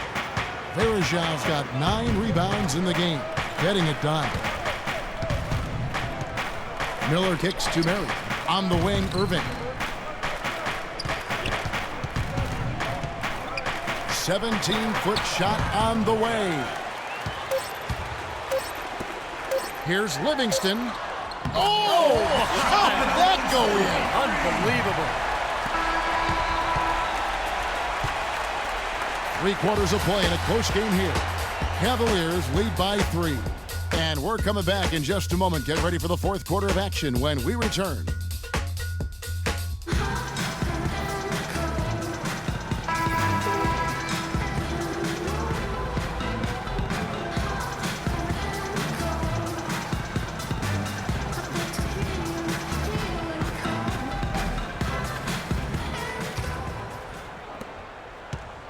Verjav's got 9 rebounds in the game, getting it done. Miller kicks to Murray. On the wing, Irving. 17-foot shot on the way. Here's Livingston. Oh! How did that go in? Unbelievable. 3 quarters of play in a close game here. Cavaliers lead by 3. And we're coming back in just a moment. Get ready for the 4th quarter of action when we return.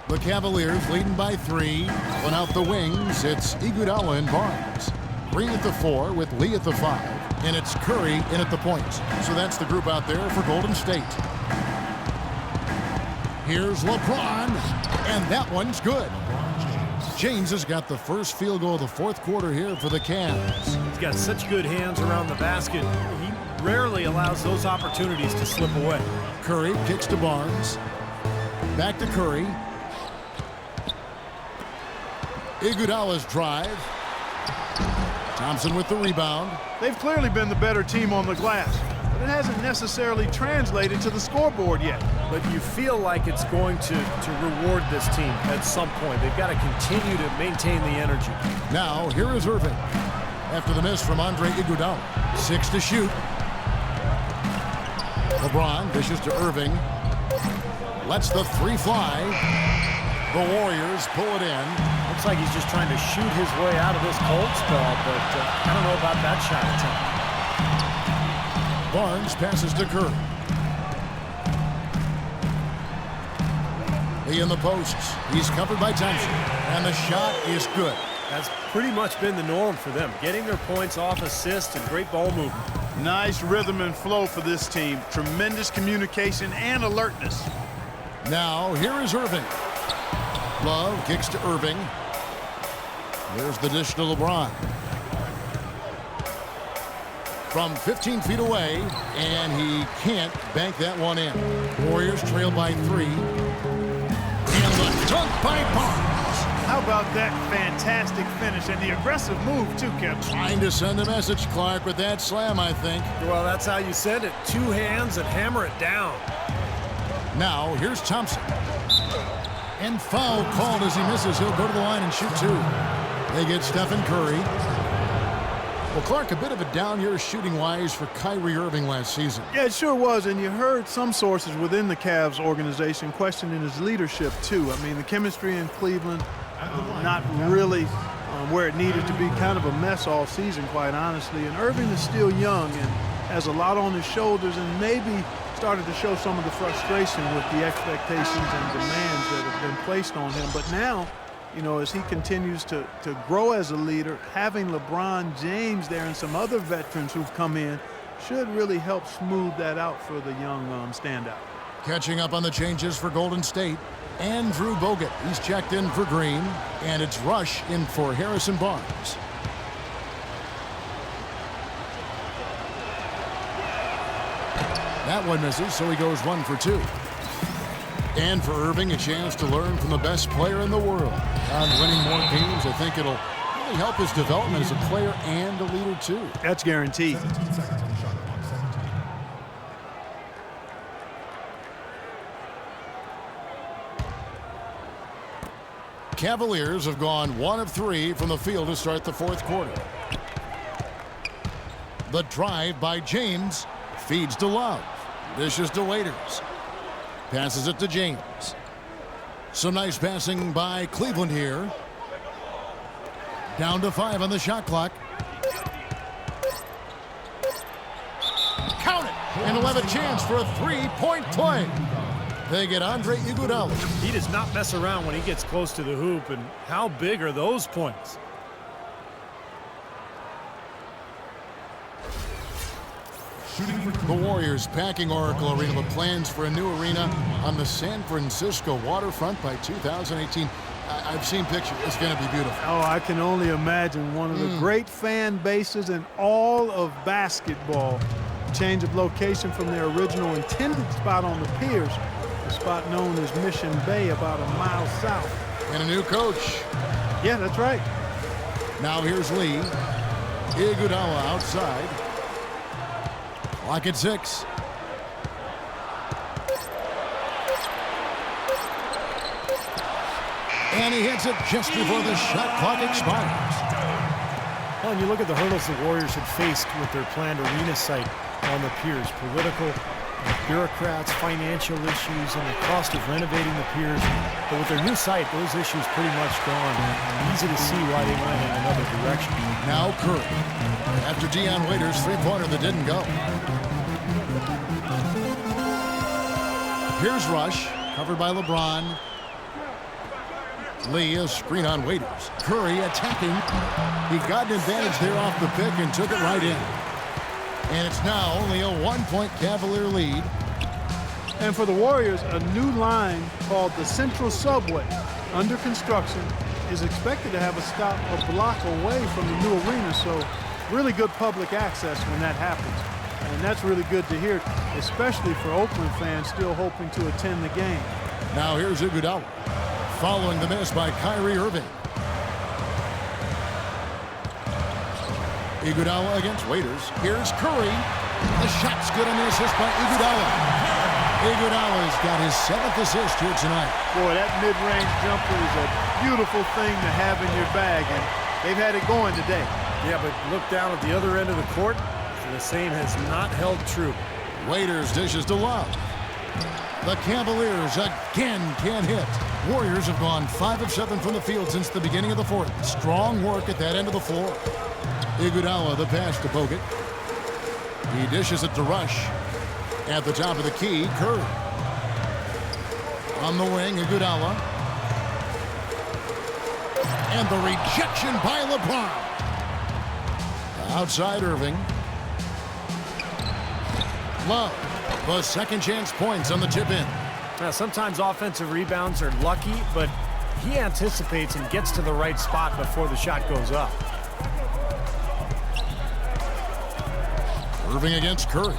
The Cavaliers leading by 3. One out the wings, it's Iguodala and Barnes. Green at the 4 with Lee at the 5. And it's Curry in at the point. So that's the group out there for Golden State. Here's LeBron, and that one's good. James has got the first field goal of the 4th quarter here for the Cavs. He's got such good hands around the basket. He rarely allows those opportunities to slip away. Curry kicks to Barnes. Back to Curry. Iguodala's drive. Thompson with the rebound. They've clearly been the better team on the glass, but it hasn't necessarily translated to the scoreboard yet. But you feel like it's going to reward this team at some point. They've got to continue to maintain the energy. Now, here is Irving. After the miss from Andre Iguodala. 6 to shoot. LeBron dishes to Irving. Lets the 3 fly. The Warriors pull it in. Looks like he's just trying to shoot his way out of this cold spell, but I don't know about that shot attempt. Barnes passes to Curry. Lee in the posts. He's covered by Thompson. And the shot is good. That's pretty much been the norm for them, getting their points off assists and great ball movement. Nice rhythm and flow for this team. Tremendous communication and alertness. Now, here is Irving. Love kicks to Irving. There's the dish to LeBron. From 15 feet away, and he can't bank that one in. Warriors trail by 3. And the dunk by Barnes. How about that fantastic finish and the aggressive move, too, Kevin? Trying to send a message, Clark, with that slam, I think. Well, that's how you send it. 2 hands and hammer it down. Now, here's Thompson. And foul called as he misses. He'll go to the line and shoot 2. They get Stephen Curry. Well, Clark, a bit of a down year shooting-wise for Kyrie Irving last season. Yeah, it sure was, and you heard some sources within the Cavs organization questioning his leadership, too. I mean, the chemistry in Cleveland, not really where it needed to be, kind of a mess all season, quite honestly. And Irving is still young and has a lot on his shoulders and maybe started to show some of the frustration with the expectations and demands that have been placed on him. But now, you know, as he continues to grow as a leader, having LeBron James there and some other veterans who've come in should really help smooth that out for the young standout. Catching up on the changes for Golden State, Andrew Bogut. He's checked in for Green, and it's Rush in for Harrison Barnes. That one misses, so he goes 1 for 2. And for Irving, a chance to learn from the best player in the world. On winning more games, I think it'll really help his development as a player and a leader, too. That's guaranteed. Cavaliers have gone 1 of 3 from the field to start the fourth quarter. The drive by James feeds to Love. Dishes to Waiters. Passes it to James. Some nice passing by Cleveland here. Down to 5 on the shot clock. Count it! And we'll have a chance for a 3-point play. They get Andre Iguodala. He does not mess around when he gets close to the hoop, and how big are those points? The Warriors packing Oracle Arena with plans for a new arena on the San Francisco waterfront by 2018. I've seen pictures. It's going to be beautiful. Oh, I can only imagine one of the great fan bases in all of basketball. Change of location from their original intended spot on the piers, the spot known as Mission Bay, about a mile south. And a new coach. Yeah, that's right. Now here's Lee. Iguodala outside. Lock at 6. And he hits it just before the shot clock expires. Well, and you look at the hurdles the Warriors had faced with their planned arena site on the piers. Political, bureaucrats, financial issues, and the cost of renovating the piers. But with their new site, those issues pretty much gone. Easy to see why they went in another direction. Now Curry. After Dion Waiters' three-pointer that didn't go. Here's Rush, covered by LeBron. Lee, a screen on Waiters. Curry attacking. He got an advantage there off the pick and took it right in. And it's now only a 1-point Cavalier lead. And for the Warriors, a new line called the Central Subway, under construction, is expected to have a stop a block away from the new arena, so really good public access when that happens. And that's really good to hear, especially for Oakland fans still hoping to attend the game. Now here's Iguodala, following the miss by Kyrie Irving. Iguodala against Waiters. Here's Curry. The shot's good on the assist by Iguodala. Iguodala's got his 7th assist here tonight. Boy, that mid-range jumper is a beautiful thing to have in your bag, and they've had it going today. Yeah, but look down at the other end of the court. The same has not held true. Waiters dishes to Love. The Cavaliers again can't hit. Warriors have gone 5 of 7 from the field since the beginning of the fourth. Strong work at that end of the floor. Iguodala the pass to Bogut. He dishes it to Rush. At the top of the key, Curry. On the wing, Iguodala. And the rejection by LeBron. Outside Irving. Love. The second chance points on the tip in. Now, sometimes offensive rebounds are lucky, but he anticipates and gets to the right spot before the shot goes up. Irving against Curry.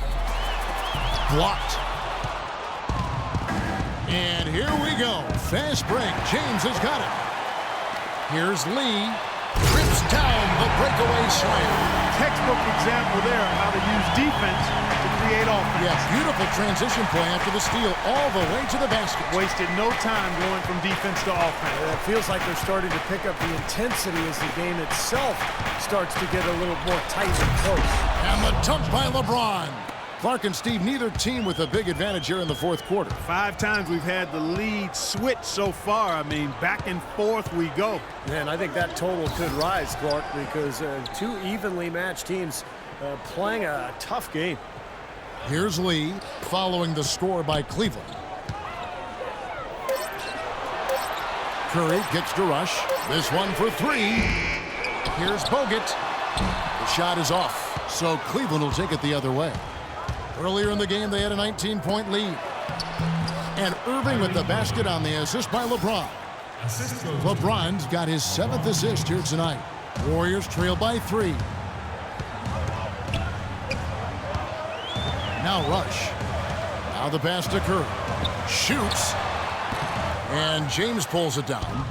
Blocked. And here we go. Fast break. James has got it. Here's Lee. Rips down the breakaway slam. Textbook example there of how to use defense to create offense. Yes, beautiful transition play after the steal all the way to the basket. Wasted no time going from defense to offense. It feels like they're starting to pick up the intensity as the game itself starts to get a little more tight and close. And the dunk by LeBron. Clark and Steve, neither team with a big advantage here in the fourth quarter. 5 times we've had the lead switch so far. I mean, back and forth we go. And I think that total could rise, Clark, because two evenly matched teams playing a tough game. Here's Lee, following the score by Cleveland. Curry kicks to Rush. This one for 3. Here's Bogut. The shot is off, so Cleveland will take it the other way. Earlier in the game, they had a 19-point lead. And Irving with the basket on the assist by LeBron. LeBron's got his 7th assist here tonight. Warriors trail by 3. Now Rush. Now the pass to Curry. Shoots. And James pulls it down.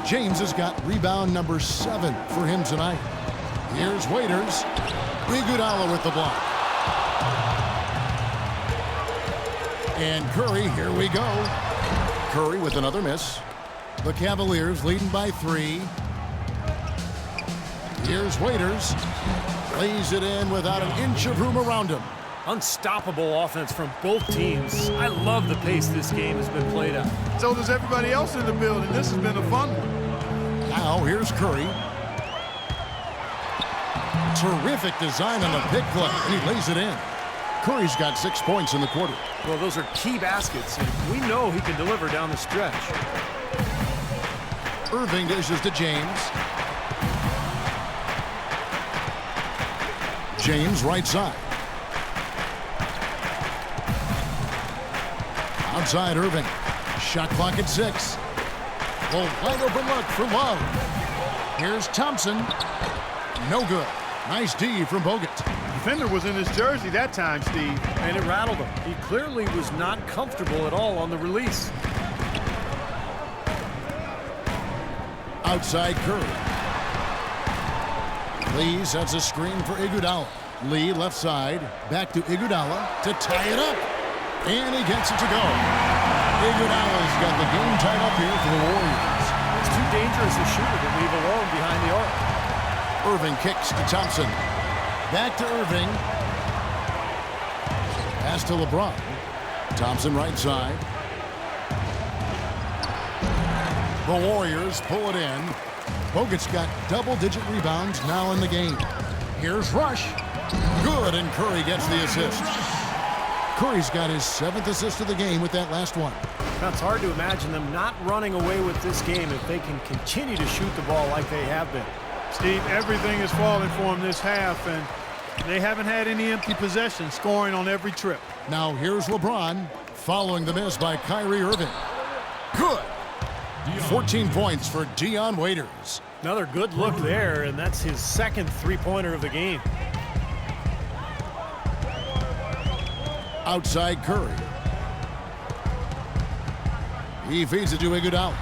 James has got rebound number 7 for him tonight. Here's Waiters. Iguodala with the block. And Curry, here we go. Curry with another miss. The Cavaliers leading by 3. Here's Waiters. Lays it in without an inch of room around him. Unstoppable offense from both teams. I love the pace this game has been played at. So does everybody else in the building. This has been a fun one. Now here's Curry. Terrific design on the pick play, and he lays it in. Curry's got 6 points in the quarter. Well, those are key baskets, and we know he can deliver down the stretch. Irving dishes to James. James right side. Outside Irving. Shot clock at 6. A wide open look for Love. Here's Thompson. No good. Nice D from Bogut. Defender was in his jersey that time, Steve. And it rattled him. He clearly was not comfortable at all on the release. Outside Curry. Lee sets a screen for Iguodala. Lee left side. Back to Iguodala to tie it up. And he gets it to go. Iguodala's got the game tied up here for the Warriors. It's too dangerous a shooter to leave alone behind the arc. Irving kicks to Thompson. Back to Irving. Pass to LeBron. Thompson right side. The Warriors pull it in. Bogut's got double-digit rebounds now in the game. Here's Rush. Good, and Curry gets the assist. Curry's got his 7th assist of the game with that last one. Now, it's hard to imagine them not running away with this game if they can continue to shoot the ball like they have been. Steve, everything is falling for them this half, and they haven't had any empty possessions, scoring on every trip. Now here's LeBron following the miss by Kyrie Irving. Good. 14 points for Dion Waiters. Another good look there, and that's his 2nd three-pointer of the game. Outside Curry. He feeds it to Iguodala.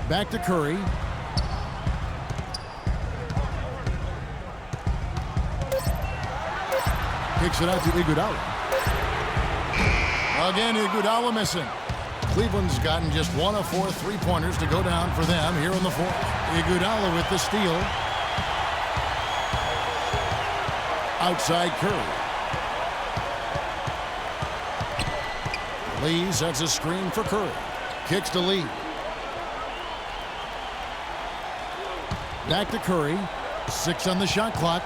Back to Curry. Kicks it out to Iguodala. Again, Iguodala missing. Cleveland's gotten just 1 of 4 3-pointers to go down for them here in the 4th. Iguodala with the steal. Outside Curry. Lee sets a screen for Curry. Kicks to Lee. Back to Curry. 6 on the shot clock.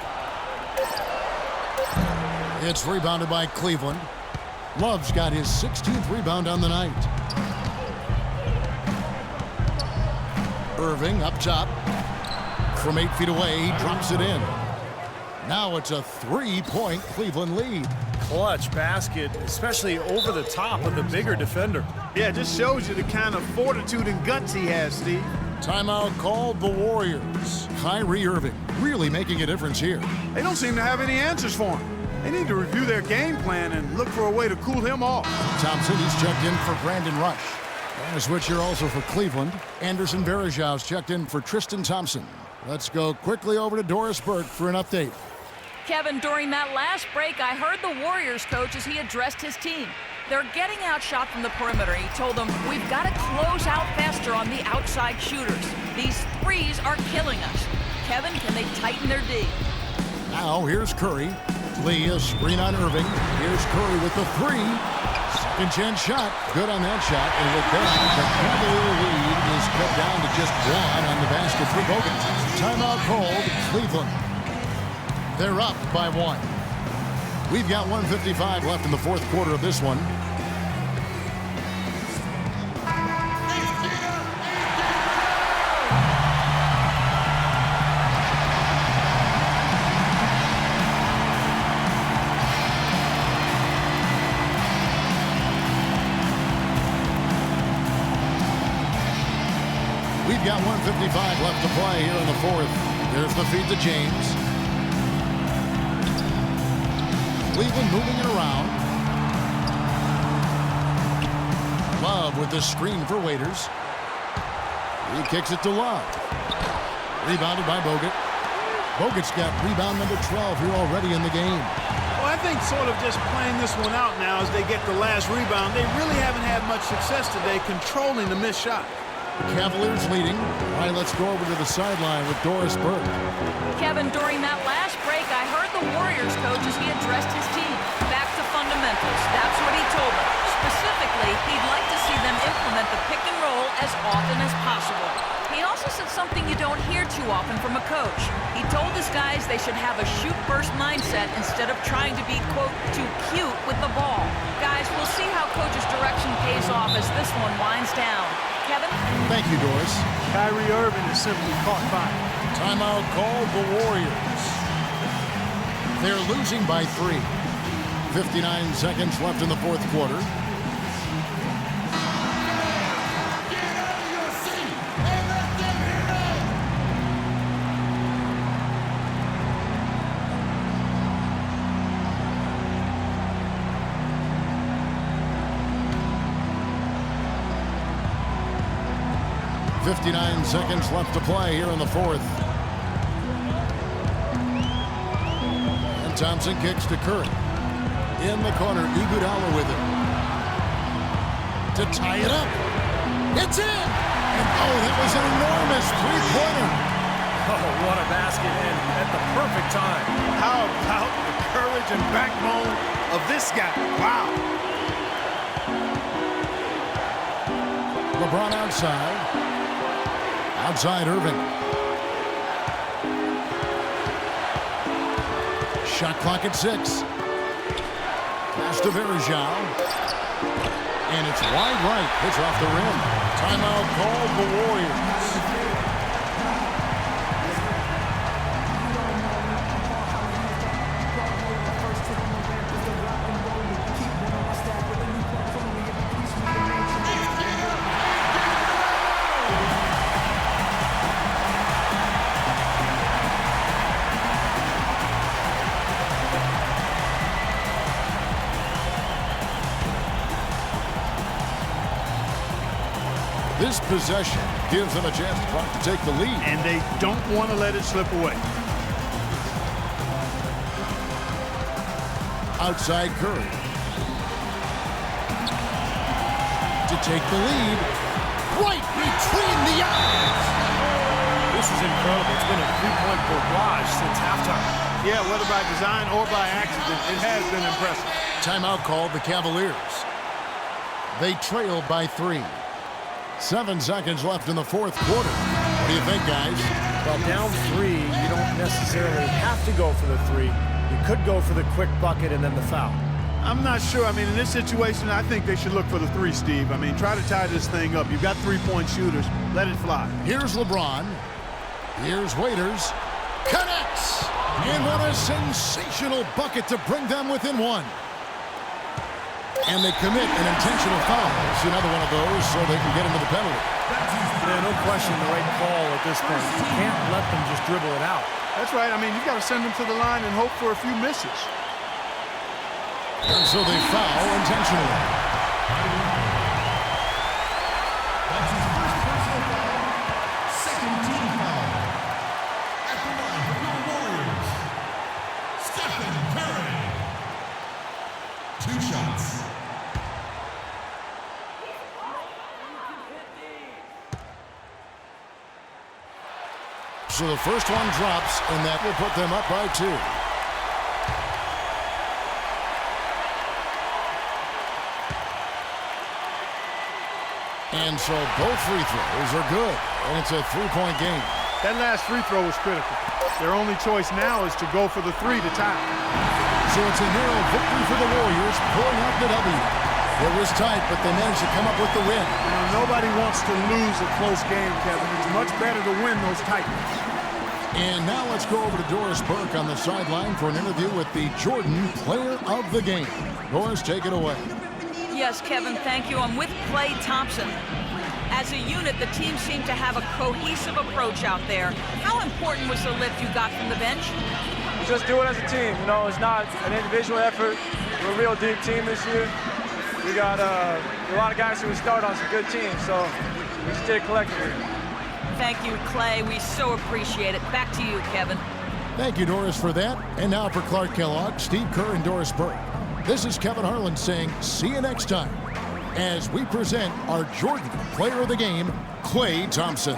It's rebounded by Cleveland. Love's got his 16th rebound on the night. Irving up top. From 8 feet away, he drops it in. Now it's a 3-point Cleveland lead. Clutch basket, especially over the top of the bigger defender. Yeah, it just shows you the kind of fortitude and guts he has, Steve. Timeout called the Warriors. Kyrie Irving really making a difference here. They don't seem to have any answers for him. They need to review their game plan and look for a way to cool him off. Thompson, he's checked in for Brandon Rush. And a switch here also for Cleveland. Anderson Varejão's checked in for Tristan Thompson. Let's go quickly over to Doris Burke for an update. Kevin, during that last break, I heard the Warriors coach as he addressed his team. They're getting outshot from the perimeter. He told them, we've got to close out faster on the outside shooters. These threes are killing us. Kevin, can they tighten their D? Now here's Curry. Lee, a screen on Irving. Here's Curry with the 3. Second chance shot. Good on that shot. And with that, the Cavalier lead is cut down to just 1 on the basket for Bogut. Timeout called Cleveland. They're up by 1. We've got 1:55 left in the 4th quarter of this one. We've got 1:55 left to play here in the 4th. There's the feed to James. Cleveland moving it around. Love with the screen for Waiters. He kicks it to Love. Rebounded by Bogut. Bogut's got rebound number 12 here already in the game. Well, think sort of just playing this one out now as they get the last rebound. They really haven't had much success today controlling the missed shot. Cavaliers leading. All right, let's go over to the sideline with Doris Burke. Kevin, during that last break, I heard the Warriors coach as he addressed his team. Back to fundamentals. That's what he told them. Specifically, he'd like to see them implement the pick and roll as often as possible. He also said something you don't hear too often from a coach. He told his guys they should have a shoot-first mindset instead of trying to be, quote, too cute with the ball. Guys, we'll see how coach's direction pays off as this one winds down. Kevin? Thank you, Doris. Kyrie Irving is simply caught fire. Timeout called the Warriors. They're losing by 3. 59 seconds left in the fourth quarter. .59 seconds left to play here in the fourth. And Thompson kicks to Curry. In the corner, Iguodala with it. To tie it up. It's in! And oh, that was an enormous three-pointer. Oh, what a basket and at the perfect time. How about the courage and backbone of this guy? Wow. LeBron outside. Outside Irving. Shot clock at 6. Pass to Verjao. And it's wide right. Pitch off the rim. Timeout called the Warriors. This possession gives them a chance to take the lead. And they don't want to let it slip away. Outside Curry. To take the lead. Right between the eyes. This is incredible. It's been a three-point barrage since halftime. Yeah, whether by design or by accident, it has been impressive. Timeout called the Cavaliers. They trail by 3. 7 seconds left in the fourth quarter. What do you think, guys? Well, down 3, you don't necessarily have to go for the 3. You could go for the quick bucket and then the foul. I'm not sure. I mean, in this situation, I think they should look for the 3, Steve. I mean, try to tie this thing up. You've got three-point shooters. Let it fly. Here's LeBron. Here's Waiters. Connects! And what a sensational bucket to bring them within 1. And they commit an intentional foul. See another one of those so they can get into the penalty. Yeah, no question the right call at this point. You can't let them just dribble it out. That's right. I mean, you've got to send them to the line and hope for a few misses. And so they foul intentionally. That's his first personal foul. Second team foul. At the line for the Warriors, Stephen Curry. 2 shots. So the first one drops, and that will put them up by 2. And so both free throws are good, and it's a 3-point game. That last free throw was critical. Their only choice now is to go for the 3 to tie. So it's a narrow victory for the Warriors, pulling out the W. It was tight, but they managed to come up with the win. You know, nobody wants to lose a close game, Kevin. It's much better to win those tight ones. And now let's go over to Doris Burke on the sideline for an interview with the Jordan Player of the Game. Doris, take it away. Yes, Kevin, thank you. I'm with Klay Thompson. As a unit, the team seemed to have a cohesive approach out there. How important was the lift you got from the bench? Just do it as a team. You know, it's not an individual effort. We're a real deep team this year. We got a lot of guys who start on some good teams, so we stay collectively. Thank you, Klay. We so appreciate it. Back to you, Kevin. Thank you, Doris, for that. And now for Clark Kellogg, Steve Kerr, and Doris Burke. This is Kevin Harlan saying see you next time as we present our Jordan Player of the Game, Klay Thompson.